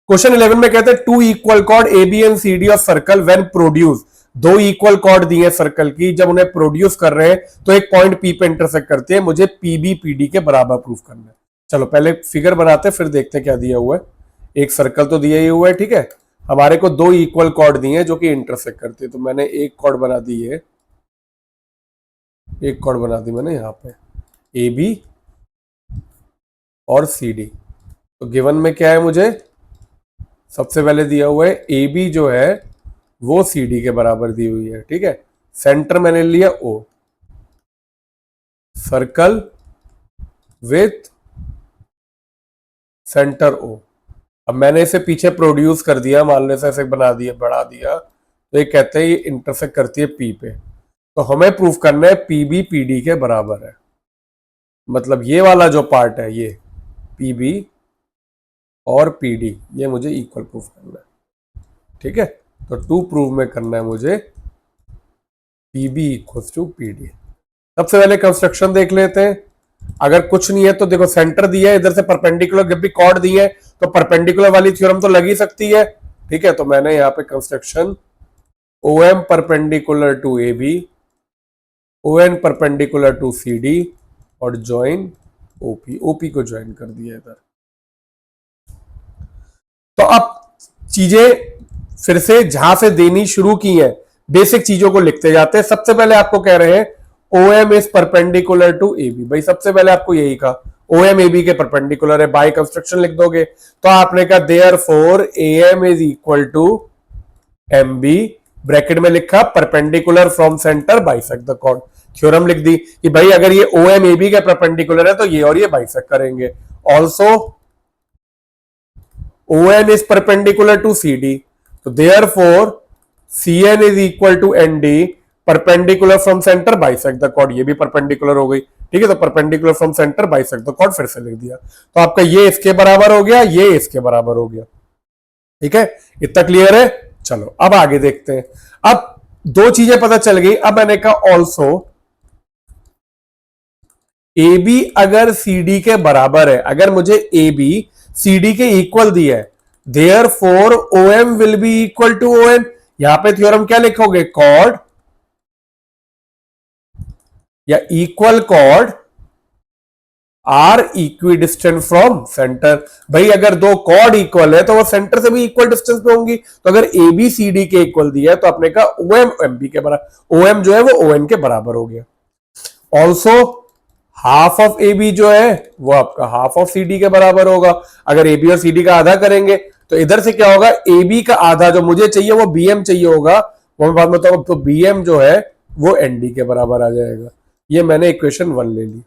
क्वेश्चन 11 में कहते हैं 2 equal chord A B and C D of circle when produce, 2 equal chord दिए सर्कल की, जब उन्हें प्रोड्यूस कर रहे हैं तो एक पॉइंट पी पे इंटरसेक्ट करते हैं, मुझे पीबी पीडी के बराबर प्रूफ करना है। चलो पहले फिगर बनाते हैं फिर देखते हैं क्या दिया हुआ है। एक सर्कल तो दिया ही हुआ है, ठीक है, हमारे को 2 इक्वल कॉर्ड दिए हैं जो कि इंटरसेक्ट करते हैं, तो मैंने एक कॉर्ड बना दी है, एक कॉर्ड बना दी मैंने यहाँ पे ए बी और सी डी। तो गिवन में क्या है, मुझे सबसे पहले दिया हुआ है ए बी जो है वो सी डी के बराबर दी हुई है। ठीक है, सेंटर मैंने लिया ओ, सर्कल विथ सेंटर ओ। अब मैंने इसे पीछे प्रोड्यूस कर दिया, मान लो ऐसे बना दिया, बढ़ा दिया, तो ये कहते हैं ये इंटरसेक्ट करती है पी पे, तो हमें प्रूफ करना है पीबी पीडी के बराबर है, मतलब ये वाला जो पार्ट है ये पीबी और पीडी ये मुझे इक्वल प्रूफ करना है। ठीक है, तो 2 प्रूव में करना है मुझे पीबी इक्वल्स टू पीडी। सबसे पहले कंस्ट्रक्शन देख लेते हैं। अगर कुछ नहीं है तो देखो सेंटर दिया है, इधर से परपेंडिकुलर, जब भी कॉर्ड दी है तो परपेंडिकुलर वाली थ्योरम तो लग ही सकती है। ठीक है, तो मैंने यहाँ पे construction O M perpendicular to A B, O N perpendicular to C D और ज्वाइन ओपी, ओपी को ज्वाइन कर दिया इधर। तो अब चीजें फिर से जहां से देनी शुरू की है, बेसिक चीजों को लिखते जाते हैं। सबसे पहले आपको कह रहे हैं O M is perpendicular to A B, भाई सबसे पहले आपको यही कहा ओ एम ए बी के परपेंडिकुलर है, बाय कंस्ट्रक्शन लिख दोगे, तो आपने कहा therefore A M is equal to M B, bracket में लिखा perpendicular from centre bisect the chord. Theorem लिख दी कि भाई अगर ये ओ एम ए बी के परपेंडिकुलर है तो ये और ये बाइसेक्ट करेंगे। Also O N is perpendicular to C D, तो therefore C N is equal to N D, perpendicular from centre bisect the chord, ये भी परपेंडिकुलर हो गई। ठीक है, तो perpendicular from centre bisect the chord फिर से लिख दिया, तो आपका ये इसके बराबर हो गया, ये इसके बराबर हो गया। ठीक है, इतना क्लियर है। चलो अब आगे देखते हैं। अब दो चीजें पता चल गई। अब मैंने कहा ऑल्सो ए बी अगर सी डी के बराबर है, अगर मुझे ए बी सी डी के इक्वल दिया है, therefore O M will be equal to O N. यहां पे थ्योरम क्या लिखोगे? कॉर्ड या equal chord are equidistant from centre. भाई अगर दो कॉर्ड इक्वल है तो वो सेंटर से भी इक्वल डिस्टेंस पे होंगी। तो अगर ए बी सी डी के इक्वल दिया है तो आपने कहा ओ एम एम बी के बराबर, ओ एम जो है वो ओ एन के बराबर हो गया। Also half of A B जो है वो आपका हाफ ऑफ सी डी के बराबर होगा। अगर ए बी और सी डी का आधा करेंगे तो इधर से क्या होगा? ए बी का आधा जो मुझे चाहिए वो बी एम चाहिए होगा, वो मैं बात बताऊं। तो बी एम जो है वो एन डी के बराबर आ जाएगा। ये मैंने इक्वेशन 1 ले ली।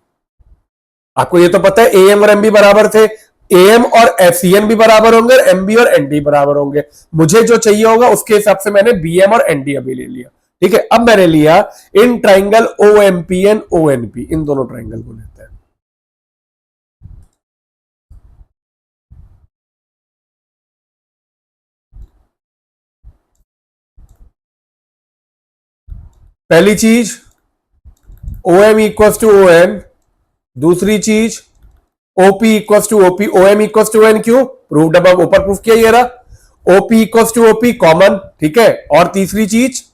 आपको ये तो पता है ए एम और एम बी बराबर थे, ए एम और सी एन भी बराबर होंगे और एम बी और एन डी बराबर होंगे। मुझे जो चाहिए होगा उसके हिसाब से मैंने बी एम और एन डी अभी ले लिया। ठीक है, अब मैंने लिया in triangle O M P and O N P, इन दोनों ट्राइंगल को लेते हैं। पहली चीज O M equal to O N, दूसरी चीज OP equal to OP. O M equal to N क्यों? प्रूव्ड, अब ऊपर प्रूफ किया ये रहा। OP equal to OP common, ठीक है। और तीसरी चीज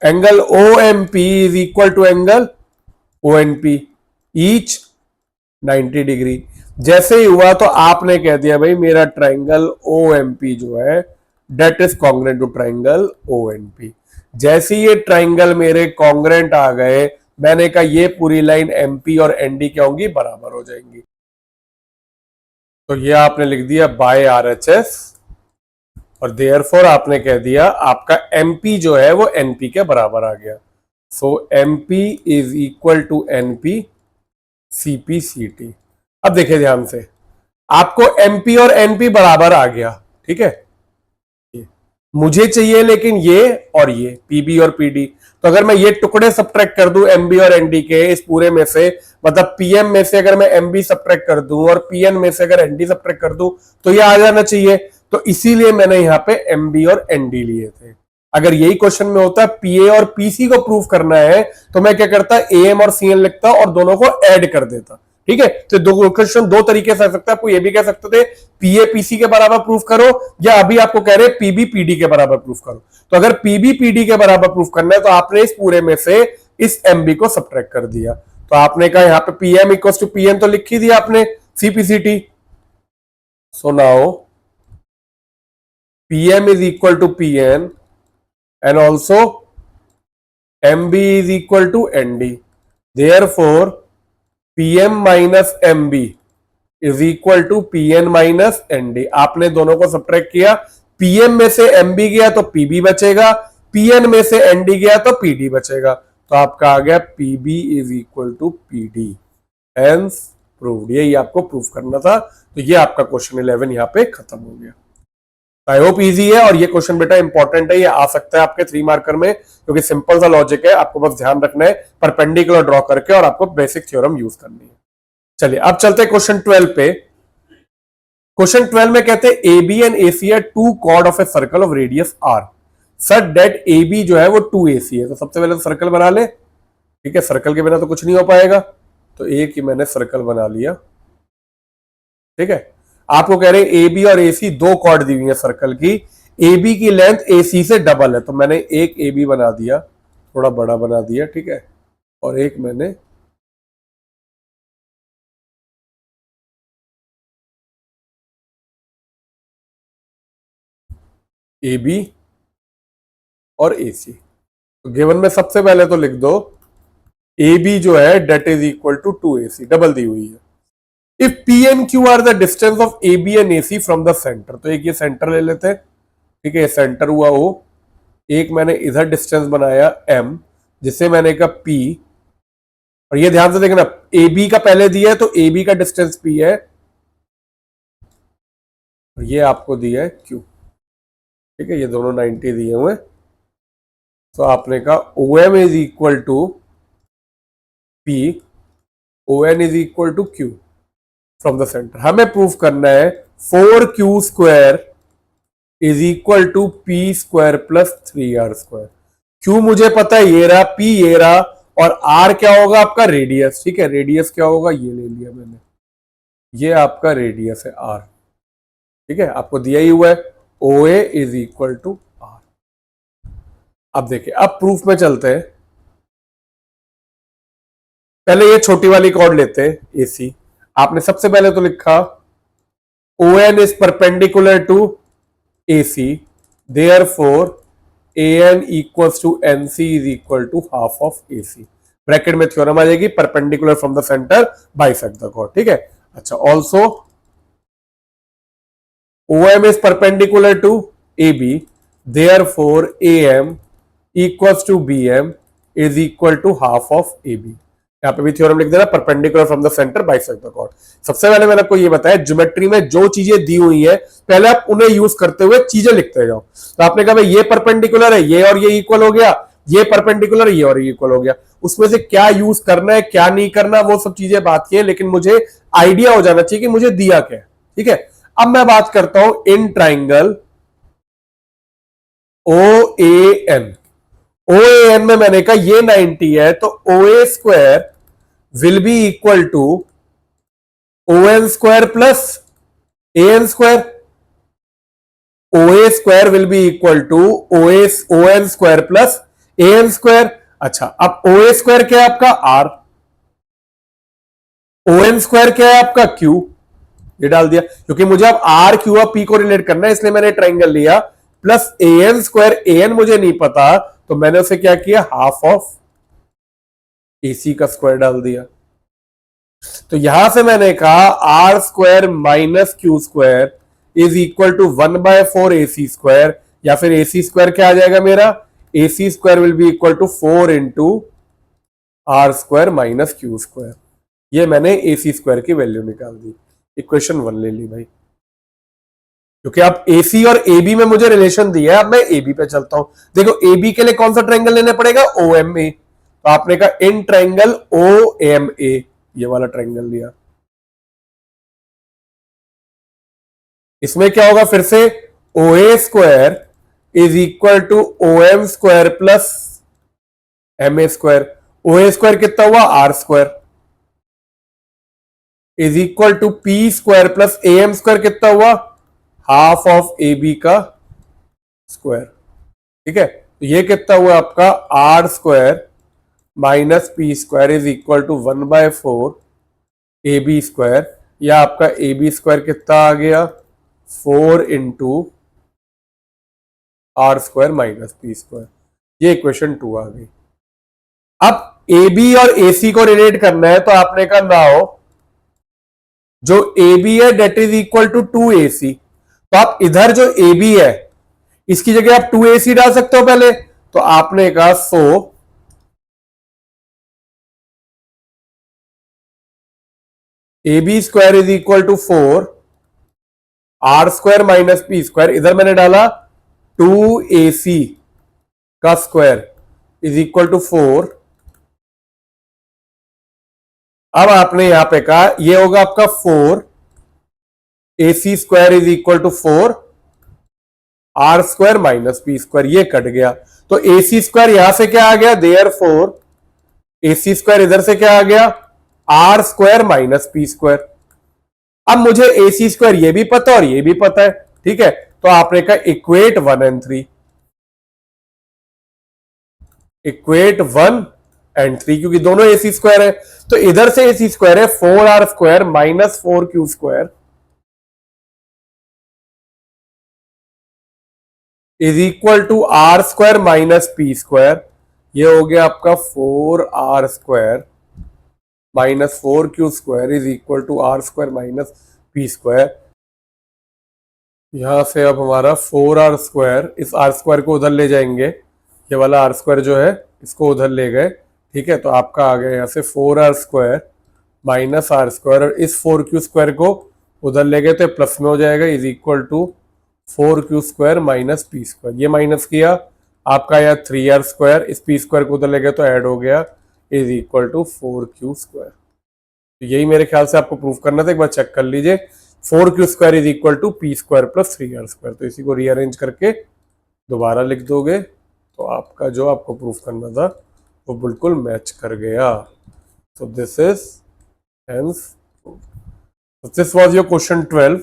angle O M P is equal to angle O N P, each 90 degree. जैसे ही हुआ तो आपने कह दिया भाई मेरा ट्राइंगल ओ एम पी जो है that is congruent to triangle O N P. जैसे ये ट्राइंगल मेरे कॉन्ग्रेंट आ गए, मैंने कहा ये पूरी लाइन एमपी और एनडी क्या होंगी? बराबर हो जाएंगी। तो ये आपने लिख दिया बाय आरएचएस, और देयरफॉर आपने कह दिया आपका एमपी जो है वो एनपी के बराबर आ गया। So MP is equal to NP CPCT. अब देखिए ध्यान से, आपको एमपी और एनपी बराबर आ गया, ठीक है। मुझे चाहिए लेकिन ये और ये पीबी और पीडी। तो अगर मैं ये टुकड़े सब्ट्रैक्ट कर दूं एमबी और एनडी के इस पूरे में से, मतलब पीएम में से अगर मैं एमबी सब्ट्रैक्ट कर दूं और पीएन में से अगर एनडी सब्ट्रैक्ट कर दूं तो ये आ जाना चाहिए। तो इसीलिए मैंने यहां पे एमबी और एनडी लिए थे। अगर यही क्वेश्चन में होता पीए और पीसी को प्रूव करना है तो मैं क्या करता? एएम और सीएन लिखता और दोनों को ऐड कर देता। ठीक है, तो दो क्वेश्चन दो तरीके से आ सकता है। आपको ये भी कह सकते थे पीए पीसी के बराबर प्रूफ करो, या अभी आपको कह रहे पीबी पीडी के बराबर प्रूफ करो। तो अगर पीबी पीडी के बराबर प्रूफ करना है तो आपने इस पूरे में से इस एमबी को सब्ट्रैक्ट कर दिया। तो आपने कहा यहां पे पीएम इक्वल टू पीएन तो लिख ही दिया आपने, CPCT. So now PM is equal to PN and also MB is equal to ND. Therefore, PM minus MB is equal to PN minus ND. आपने दोनों को सब्ट्रैक्ट किया, PM में से MB गया तो PB बचेगा, PN में से ND गया तो PD बचेगा। तो आपका आ गया PB is equal to PD. Hence proved। यही आपको प्रूफ करना था। तो ये आपका क्वेश्चन 11 यहाँ पे खत्म हो गया। आई होप इजी है, और ये क्वेश्चन बेटा इंपॉर्टेंट है, ये आ सकता है आपके 3 मार्कर में, क्योंकि सिंपल सा लॉजिक है। आपको बस ध्यान रखना है परपेंडिकुलर ड्रॉ करके, और आपको बेसिक थ्योरम यूज करनी है। चलिए अब चलते हैं क्वेश्चन 12 पे। क्वेश्चन 12 में कहते हैं A B and A C are two chord of a circle of radius R such that A B जो है वो 2AC है। तो सबसे पहले तो सर्कल बना ले, ठीक है। सर्कल के बिना तो कुछ नहीं हो पाएगा, तो एक ही मैंने सर्कल बना लिया, ठीक है। आपको कह रहे हैं ए बी और ए सी दो कॉर्ड दी हुई है सर्कल की, ए बी की लेंथ ए सी से डबल है। तो मैंने एक ए बी बना दिया, थोड़ा बड़ा बना दिया, ठीक है। और एक मैंने ए बी और ए सी। तो गिवन में सबसे पहले तो लिख दो ए बी जो है that is equal to 2AC, double दी हुई है। If P and Q are the distance of A B and A C from the centre, तो एक ये सेंटर ले लेते हैं, ठीक है। सेंटर हुआ O, एक मैंने इधर डिस्टेंस बनाया M, जिसे मैंने कहा P, और ये ध्यान से देखना ए बी का पहले दिया है तो ए बी का डिस्टेंस P है, और ये आपको दिया है Q, ठीक है। ये दोनों 90 दिए हुए। तो आपने कहा OM is equal to P, ON is equal to Q from the centre. हमें प्रूफ करना है 4Q square is equal to P square plus 3r²। Q मुझे पता है ये रहा, पी ये रहा, और आर क्या होगा आपका रेडियस। ठीक है, रेडियस क्या होगा ये ले लिया मैंने, ये आपका रेडियस है आर। ठीक है, आपको दिया ही हुआ है O A is equal to are. अब देखिए, अब प्रूफ में चलते हैं। पहले ये छोटी वाली कॉर्ड लेते हैं ए सी। आपने सबसे पहले तो लिखा O N is perpendicular to A C, therefore A N equals to N C is equal to half of A C. Bracket में थ्योरम आ जाएगी, perpendicular from the centre bisect the chord. ठीक है, अच्छा, also OM is perpendicular to AB, therefore AM equals to BM is equal to half of AB। यहाँ पे भी theorem लिख देना, perpendicular from the centre bisect the chord. सबसे पहले मैंने आपको ये बताया, ज्योमेट्री में जो चीजें दी हुई है पहले आप उन्हें यूज करते हुए चीजें लिखते जाओ। तो आपने कहा भाई ये परपेंडिकुलर है, ये और ये इक्वल हो गया, ये परपेंडिकुलर है, ये और इक्वल हो गया। उसमें से क्या यूज करना है क्या नहीं करना वो सब चीजें बात की है, लेकिन मुझे आइडिया हो जाना चाहिए कि मुझे दिया क्या है। ठीक है, अब मैं बात करता हूं in triangle O A N. O A N में मैंने कहा ये 90 है, तो O A square will be equal to O N square plus A N square. O A square will be equal to O N square plus A N square. अच्छा, अब ओ A square क्या है आपका आर, ओ एन स्क्वायर क्या है आपका Q, ये डाल दिया, क्योंकि मुझे अब आर क्यू और पी को रिलेट करना है, इसलिए मैंने ट्राइंगल लिया। Plus A N square, A N मुझे नहीं पता, तो मैंने उसे क्या किया, हाफ ऑफ ए सी का स्क्वायर डाल दिया। तो यहां से मैंने कहा R square minus Q square is equal to 1/4 A C square, या फिर ए सी स्क्वायर क्या आ जाएगा मेरा, A C square will be equal to 4 into R square minus Q square. ये मैंने ए सी स्क्वायर की वैल्यू निकाल दी, इक्वेशन 1 ले ली भाई। क्योंकि अब AC और AB में मुझे रिलेशन दिया है, अब मैं AB पे चलता हूं। देखो AB के लिए कौन सा ट्रायंगल लेना पड़ेगा, OMA। तो आपने कहा इन ट्रायंगल OMA, ये वाला ट्रायंगल लिया। इसमें क्या होगा, फिर से OA square is equal to OM square plus MA square. OA square कितना हुआ, R square is equal to P square plus AM square कितना हुआ, हाफ ऑफ ए बी का स्क्वायर। ठीक है, तो ये कितना हुआ आपका R square minus P square is equal to 1/4 A B square, या आपका ए बी स्क्वायर कितना आ गया, 4 into R square minus P square. ये इक्वेशन 2 आ गई। अब ए बी और ए सी को रिलेट करना है, तो आपने कहा नाउ जो ए बी है that is equal to 2AC। तो आप इधर जो ए बी है इसकी जगह आप 2AC डाल सकते हो पहले। तो आपने कहा so A B square is equal to 4 R square minus P square, इधर मैंने डाला 2AC का स्क्वायर इज इक्वल टू 4। अब आपने यहां पे कहा ये होगा आपका 4AC square is equal to 4 R square minus P square, ये कट गया। तो ए सी स्क्वायर यहां से क्या आ गया, देयरफॉर ए सी स्क्वायर इधर से क्या आ गया, R square minus P square. अब मुझे ए सी स्क्वायर ये भी पता और ये भी पता है। ठीक है, तो आपने कहा इक्वेट 1 और 3, इक्वेट 1 और 3, क्योंकि दोनों ए सी स्क्वायर है। तो इधर से ए सी स्क्वायर है 4r square minus 4q square is equal to R square minus P square. ये हो गया आपका 4r square minus 4q square is equal to R square minus P square. यहां से अब हमारा 4r स्क्वायर, इस r स्क्वायर को उधर ले जाएंगे, ये वाला r स्क्वायर जो है इसको उधर ले गए। ठीक है, तो आपका आ गया यहां से 4r square minus r square, और इस 4q स्क्वायर को उधर ले गए तो प्लस में हो जाएगा, is equal to 4q square minus P square. ये माइनस किया आपका यह 3r स्क्वायर, इस पी स्क्वायर को उधर ले गए तो ऐड हो गया, is equal to 4q square. तो यही मेरे ख्याल से आपको प्रूफ करना था, एक बार चेक कर लीजिए। 4q² is equal to p² plus 3r²। तो इसी को रीअरेंज करके दोबारा लिख दोगे तो आपका जो आपको प्रूफ करना था वो बिल्कुल मैच कर गया। So this is hence this was your question 12।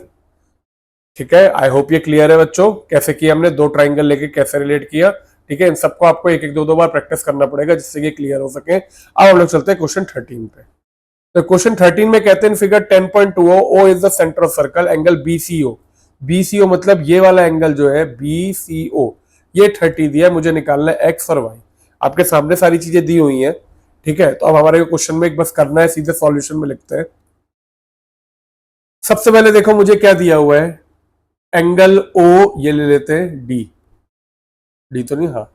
ठीक है, आई होप ये क्लियर है बच्चों, कैसे किया हमने, दो ट्राइंगल लेके कैसे रिलेट किया। ठीक है, इन सबको आपको एक एक दो बार प्रैक्टिस करना पड़ेगा जिससे ये क्लियर हो सके। अब हम लोग चलते हैं क्वेश्चन 13 पे। तो क्वेश्चन 13 में कहते हैं figure 10.20 O is the centre of circle angle BCO. BCO मतलब ये वाला एंगल जो है बीसीओ, ये 30 दिया है, मुझे निकालना है एक्स और वाई। आपके सामने सारी चीजें दी हुई हैं। ठीक है, तो अब हमारे क्वेश्चन में एक बस करना है, सीधे सॉल्यूशन में लिखते हैं। सबसे पहले देखो मुझे क्या दिया हुआ है, एंगल ओ ये ले लेते हैं, डी डी तो नहीं, हाँ,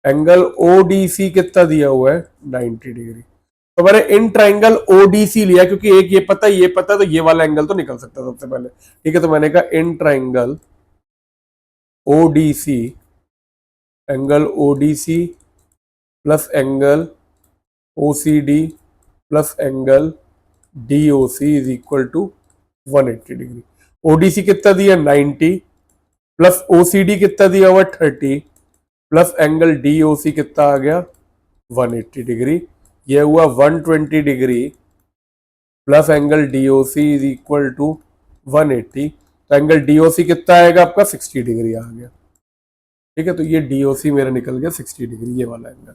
एंगल ओडीसी कितना दिया हुआ है 90 डिग्री। तो मैंने इन ट्राइंगल ओडीसी लिया क्योंकि एक ये पता है तो ये वाला एंगल तो निकल सकता है सबसे पहले। ठीक है, तो मैंने कहा in triangle ODC, angle ODC plus angle OCD plus angle DOC is equal to 180 degree. ODC कितना दिया 90 प्लस ओसीडी कितना दिया हुआ 30 प्लस एंगल डीओसी कितना आ गया 180 डिग्री। ये हुआ 120 degree plus angle DOC is equal to 180। तो एंगल डीओसी कितना आएगा आपका 60 डिग्री आ गया। ठीक है, तो ये डीओसी मेरा निकल गया 60 डिग्री, ये वाला एंगल।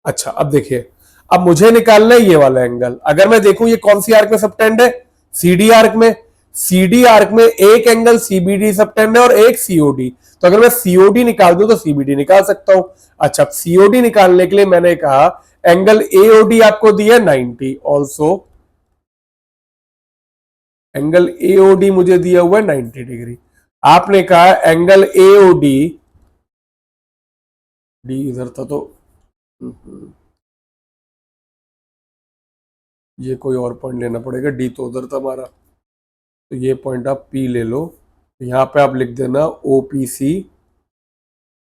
अच्छा, अब देखिए, अब मुझे निकालना है ये वाला एंगल। अगर मैं देखूं ये कौन सी आर्क में सबटेंड है, सीडी आर्क में। सीडी आर्क में एक एंगल सीबीडी सबटेंड है और एक सीओडी। तो अगर मैं सीओडी निकाल दूं तो सीबीडी निकाल सकता हूं। अच्छा, सीओडी निकालने के लिए मैंने कहा एंगल एओडी आपको दिया 90, ऑल्सो एंगल एओडी मुझे दिया हुआ है 90 डिग्री। आपने कहा एंगल एओडी, डी इधर था तो ये कोई और पॉइंट लेना पड़ेगा, डी तो उधर था हमारा, तो ये पॉइंट आप पी ले लो। तो यहां पे आप लिख देना OPC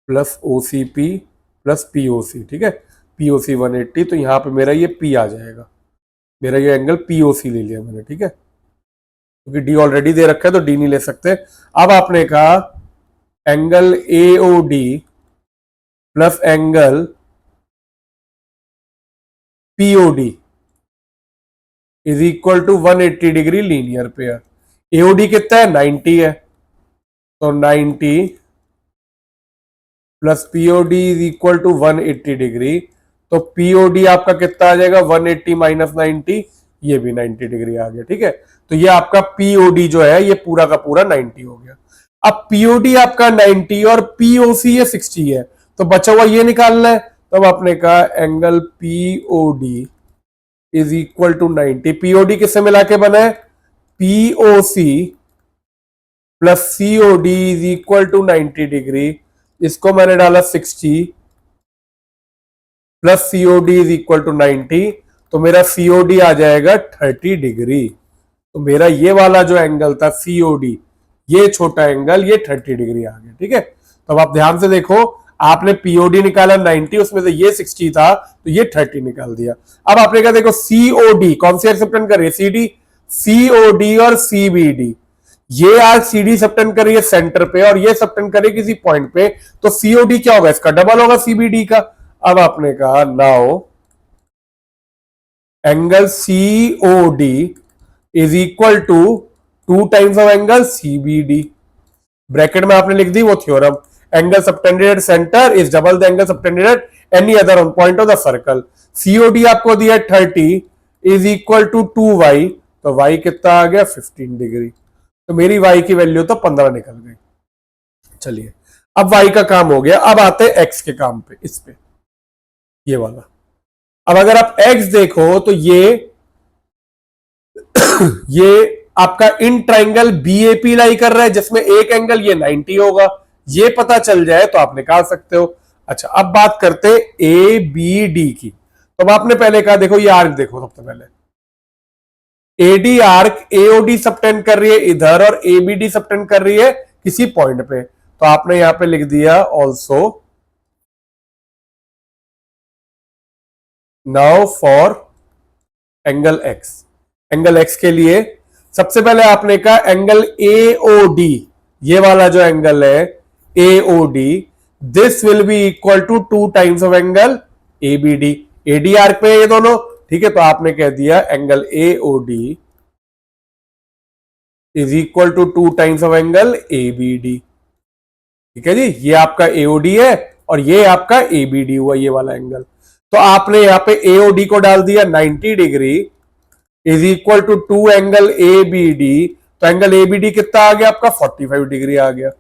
plus OCP plus POC. ठीक है, पीओसी 180, तो यहां पे मेरा ये पी आ जाएगा, मेरा ये एंगल पीओसी ले लिया मैंने। ठीक है, क्योंकि डी ऑलरेडी दे रखा है तो डी नहीं ले सकते। अब आपने कहा angle AOD plus angle POD is equal to 180 degree linear pair. AOD कितना है 90 है, तो 90 प्लस POD is equal to 180 degree. तो पीओडी आपका कितना आ जाएगा 180 माइनस 90, ये भी 90 डिग्री आ गया। ठीक है, तो ये आपका पीओडी जो है ये पूरा का पूरा 90 हो गया। अब पीओडी आपका 90 और पीओसी ये 60 है, तो बचा हुआ ये निकालना है। तब आपने कहा angle POD is equal to 90। POD किससे मिला के बना है, POC plus COD is equal to 90 degree. इसको मैंने डाला 60 plus COD is equal to 90, तो मेरा सीओडी आ जाएगा 30 डिग्री। तो मेरा ये वाला जो एंगल था सीओडी, ये छोटा एंगल, ये 30 डिग्री आ गया। ठीक है, तो अब आप ध्यान से देखो, आपने पीओडी निकाला 90, उसमें से ये 60 था तो ये 30 निकाल दिया। अब आपने कहा देखो सीओडी कौन सी सबटेंड कर रही है, सीडी, सीओडी और सीबीडी। ये आज सीडी सबटेंड कर रही है सेंटर पे और ये सबटेंड कर रही है किसी पॉइंट पे, तो सीओडी क्या होगा, इसका डबल होगा सीबीडी का। अब आपने कहा now angle COD is equal to 2 times of angle CBD. Bracket में आपने लिख दी वो theorem, angle subtended at centre is double the angle subtended at any other on point of the circle. COD आपको दिया 30 इज इक्वल टू 2y, तो y कितना आ गया 15 डिग्री। तो मेरी y की वैल्यू तो 15 निकल गई। चलिए, अब y का काम हो गया, अब आते हैं x के काम पे, इस पे ये वाला। अब अगर आप x देखो तो ये आपका इन ट्राइंगल बीएपी लाई कर रहा है जिसमें एक एंगल ये 90 होगा, ये पता चल जाए तो आप निकाल सकते हो। अच्छा, अब बात करते ए बी डी की। तो अब आपने पहले कहा देखो ये आर्क देखो, सबसे पहले एडी आर्क एओडी सबटेंड कर रही है इधर और एबीडी सबटेंड कर रही है किसी पॉइंट पे, तो आपने यहां पे लिख दिया also now for angle x. Angle x के लिए सबसे पहले आपने कहा एंगल एओडी, ये वाला जो एंगल है AOD, this will be equal to 2 times of angle ABD. AD arc पे ये दोनों, ठीक है, तो आपने कह दिया angle AOD is equal to 2 times of angle ABD. ठीक है जी, ये आपका एओडी है और ये आपका एबीडी हुआ, ये वाला एंगल। तो आपने यहां पे एओडी को डाल दिया 90 degree is equal to 2 angle ABD. तो एंगल एबीडी कितना आ गया आपका? 45 डिग्री आ गया।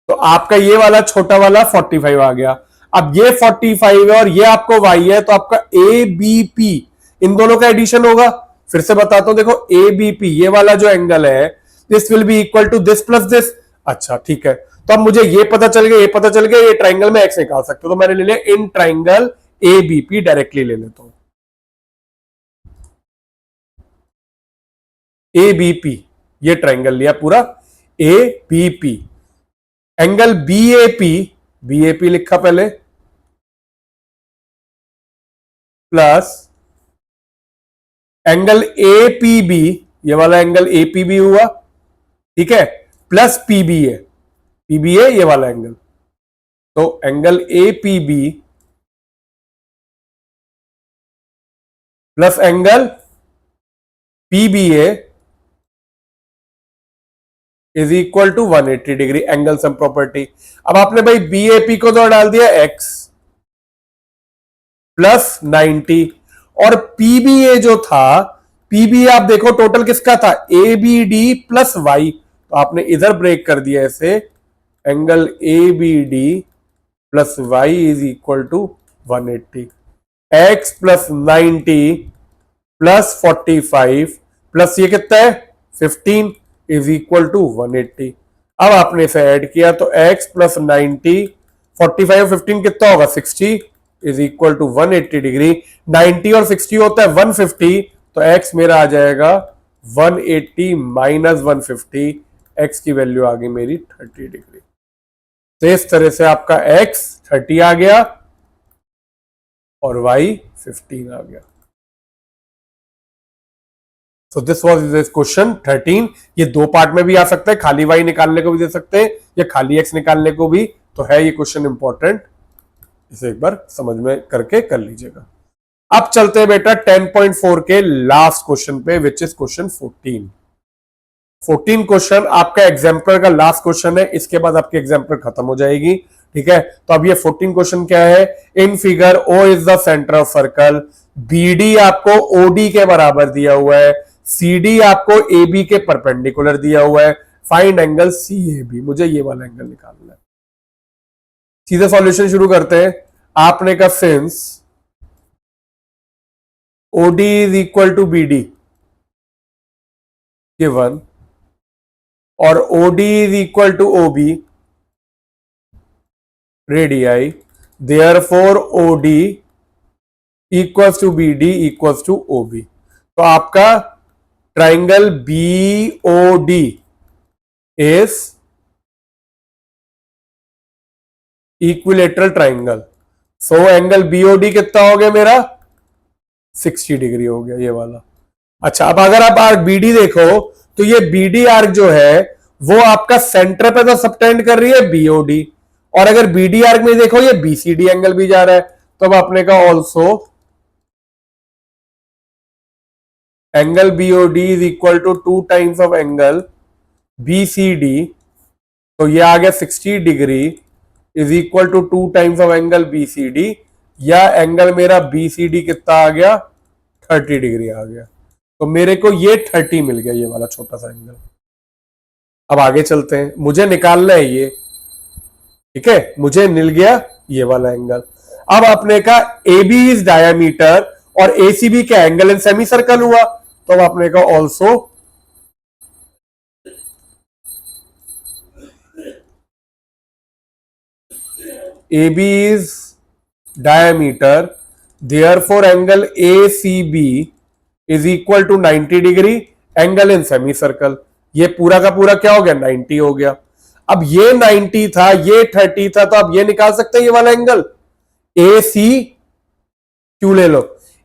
तो आपका ये वाला छोटा वाला 45 आ गया। अब ये 45 है और ये आपको वाई है, तो आपका ए बी पी, इन दोनों का एडिशन होगा। फिर से बताता हूं, देखो ए बी पी, ये वाला जो एंगल है, this will be equal to this plus this. अच्छा ठीक है, तो अब मुझे ये पता चल गया, ये पता चल गया, ये ट्राइंगल में एक्स निकाल सकते हो, तो मैंने ले लिया in triangle A B P, directly ले लेता हूं ए बी पी, ये ट्राइंगल लिया पूरा A B P. Angle B A P, B A P लिखा पहले, plus angle A P B, ये वाला एंगल ए पी बी हुआ, ठीक है, plus P B A, P B A ये वाला एंगल। तो angle A P B plus angle P B A is equal to 180 degree, angle sum property. अब आपने भाई बी ए पी को तो डाल दिया एक्स प्लस 90, और पीबीए जो था, पीबीए आप देखो टोटल किसका था? A B D plus Y, तो आपने इधर ब्रेक कर दिया ऐसे, angle A B D plus Y is equal to 180, X plus 90 plus 45 plus ये कितना है 15 इज इक्वल टू 180। अब आपने इसे ऐड किया तो x प्लस 90, 45 15 कितना होगा 60 इज इक्वल टू 180 डिग्री। 90 और 60 होता है 150, तो x मेरा आ जाएगा 180 माइनस 150, x की वैल्यू आ गई मेरी 30 डिग्री। तो इस तरह से आपका x 30 आ गया और y 15 आ गया। So this was this question 13। ये दो पार्ट में भी आ सकता है, खाली y निकालने को भी दे सकते हैं या खाली x निकालने को भी, तो है ये क्वेश्चन इंपॉर्टेंट, इसे एक बार समझ में करके कर लीजिएगा। अब चलते हैं बेटा 10.4 के लास्ट क्वेश्चन पे, विच इज क्वेश्चन 14। 14 क्वेश्चन आपका एग्जाम्पल का लास्ट क्वेश्चन है, इसके बाद आपकी एग्जाम्पल खत्म हो जाएगी। ठीक है, तो अब ये 14 क्वेश्चन क्या है? In figure O is the centre of circle, B D आपको ओडी के बराबर दिया हुआ है, सी डी आपको ए बी के परपेंडिकुलर दिया हुआ है, find angle C A B, मुझे ये वाला एंगल निकालना है। सीधे सॉल्यूशन शुरू करते हैं। आपने कहा since OD is equal to B D given और OD is equal to OB radii, therefore OD equals to B D equals to OB. तो आपका triangle B O D is equilateral triangle. So angle BOD कितना हो गया मेरा? 60 degree हो गया ये वाला। अच्छा, अब अगर आप आर्क बीडी देखो तो ये बीडी आर्क जो है वो आपका सेंटर पे तो सबटेंड कर रही है बीओडी, और अगर बीडी आर्क में देखो ये बीसीडी एंगल भी जा रहा है, तो अब आपने कहा also angle BOD is equal to 2 times of angle BCD. तो ये आ गया 60 degree is equal to 2 times of angle BCD, या एंगल मेरा बीसीडी कितना आ गया? 30 डिग्री आ गया। तो मेरे को ये 30 मिल गया, ये वाला छोटा सा एंगल। अब आगे चलते हैं, मुझे निकालना है ये, ठीक है, मुझे मिल गया ये वाला एंगल। अब आपने कहा ए बी इज डायामीटर और एसीबी का एंगल इन सेमी सर्कल हुआ, तो अब आपने कहा also A B is diameter, therefore angle A C B is equal to 90 degree, angle in semi circle. ये पूरा का पूरा क्या हो गया? 90 हो गया। अब ये 90 था, ये 30 था, तो आप ये निकाल सकते हैं ये वाला एंगल ए सी क्यू ले लो,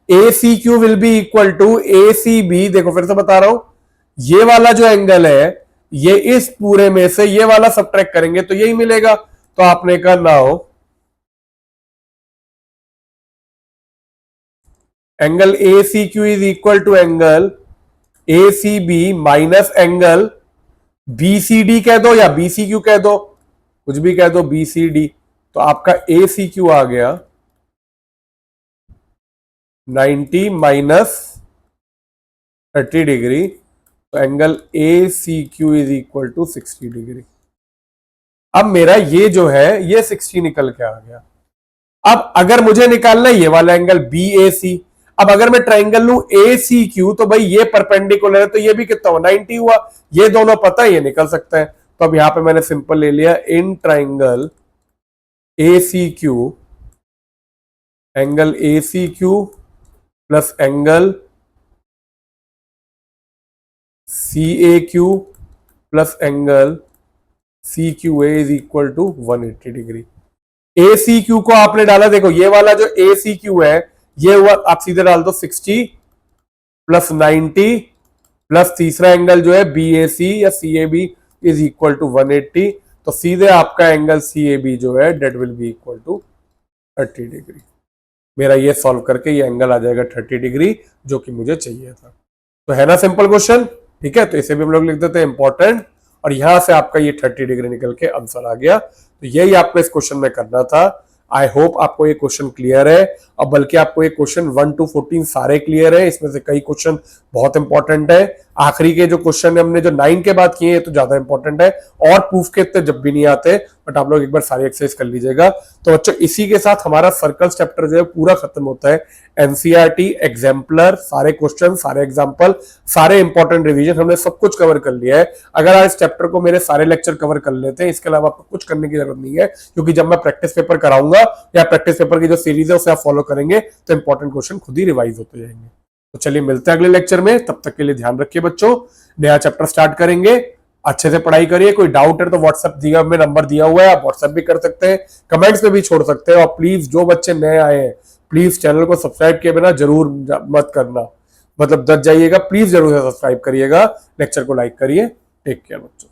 A C Q will be equal to A C B. देखो फिर से बता रहा हूं, ये वाला जो एंगल है ये इस पूरे में से ये वाला सब्ट्रैक्ट करेंगे तो यही मिलेगा। तो आपने कहा now angle A C Q is equal to angle A C B minus angle B C D कह दो या बी सी क्यू कह दो, कुछ भी कह दो, बी सी डी। तो आपका ए सी क्यू आ गया 90 माइनस 30 डिग्री। तो angle A C Q is equal to 60 degree. अब मेरा ये जो है ये 60 निकल के आ गया। अब अगर मुझे निकालना है ये वाला एंगल बी ए सी, अब अगर मैं ट्राइंगल लू ए सी क्यू तो भाई ये परपेंडिकुलर है तो ये भी कितना हुआ 90 हुआ। ये दोनों पता है ये निकल सकता है। तो अब यहां पे मैंने सिंपल ले लिया in triangle A C Q, angle A C Q plus angle C A Q plus angle C Q A is equal to 180 degree. A C Q को आपने डाला, देखो ये वाला जो ए सी क्यू है ये हुआ, आप सीधे डाल दो 60 प्लस 90 प्लस तीसरा एंगल जो है बी ए सी या C A B is equal to 180। तो सीधे आपका एंगल सी ए बी जो है that will be equal to 30 degree. मेरा ये सॉल्व करके ये एंगल आ जाएगा 30 डिग्री जो कि मुझे चाहिए था। तो है ना सिंपल क्वेश्चन, ठीक है। तो इसे भी हम लोग लिख देते हैं इंपॉर्टेंट, और यहां से आपका ये 30 डिग्री निकल के आंसर आ गया। तो यही आपको इस क्वेश्चन में करना था। आई होप आपको ये क्वेश्चन क्लियर है, और बल्कि आपको ये क्वेश्चन 1 to 14 सारे क्लियर है। इसमें से कई क्वेश्चन बहुत इंपॉर्टेंट है। आखिरी के जो क्वेश्चन है हमने जो 9 के बाद किए हैं तो ज्यादा इंपॉर्टेंट है, और प्रूफ के इतने जब भी नहीं आते, बट आप लोग एक बार सारी एक्सरसाइज कर लीजिएगा। तो बच्चों इसी के साथ हमारा सर्कल्स चैप्टर जो है पूरा खत्म होता है। एनसीईआरटी एग्जाम्पलर, सारे क्वेश्चन, सारे एग्जाम्पल, सारे इंपॉर्टेंट रिवीजन हमने सब कुछ कवर कर लिया है। अगर आज इस चैप्टर को मेरे सारे लेक्चर कवर कर लेते हैं, इसके अलावा आपको कुछ करने की जरूरत नहीं है, क्योंकि जब मैं प्रैक्टिस पेपर कराऊंगा या प्रैक्टिस पेपर की जो सीरीज है उसे आप फॉलो करेंगे तो इंपॉर्टेंट क्वेश्चन खुद ही रिवाइज होते जाएंगे। तो चलिए मिलते हैं अगले लेक्चर में, तब तक के लिए ध्यान रखिए बच्चों। नया चैप्टर स्टार्ट करेंगे, अच्छे से पढ़ाई करिए। कोई डाउट है तो व्हाट्सएप दिया में नंबर दिया हुआ है, आप व्हाट्सएप भी कर सकते हैं, कमेंट्स में भी छोड़ सकते हैं। और प्लीज जो बच्चे नए आए हैं प्लीज चैनल को सब्सक्राइब किए बिना जरूर मत करना, मतलब दस जाइएगा, प्लीज जरूर सब्सक्राइब करिएगा, लेक्चर को लाइक करिए। टेक केयर बच्चों।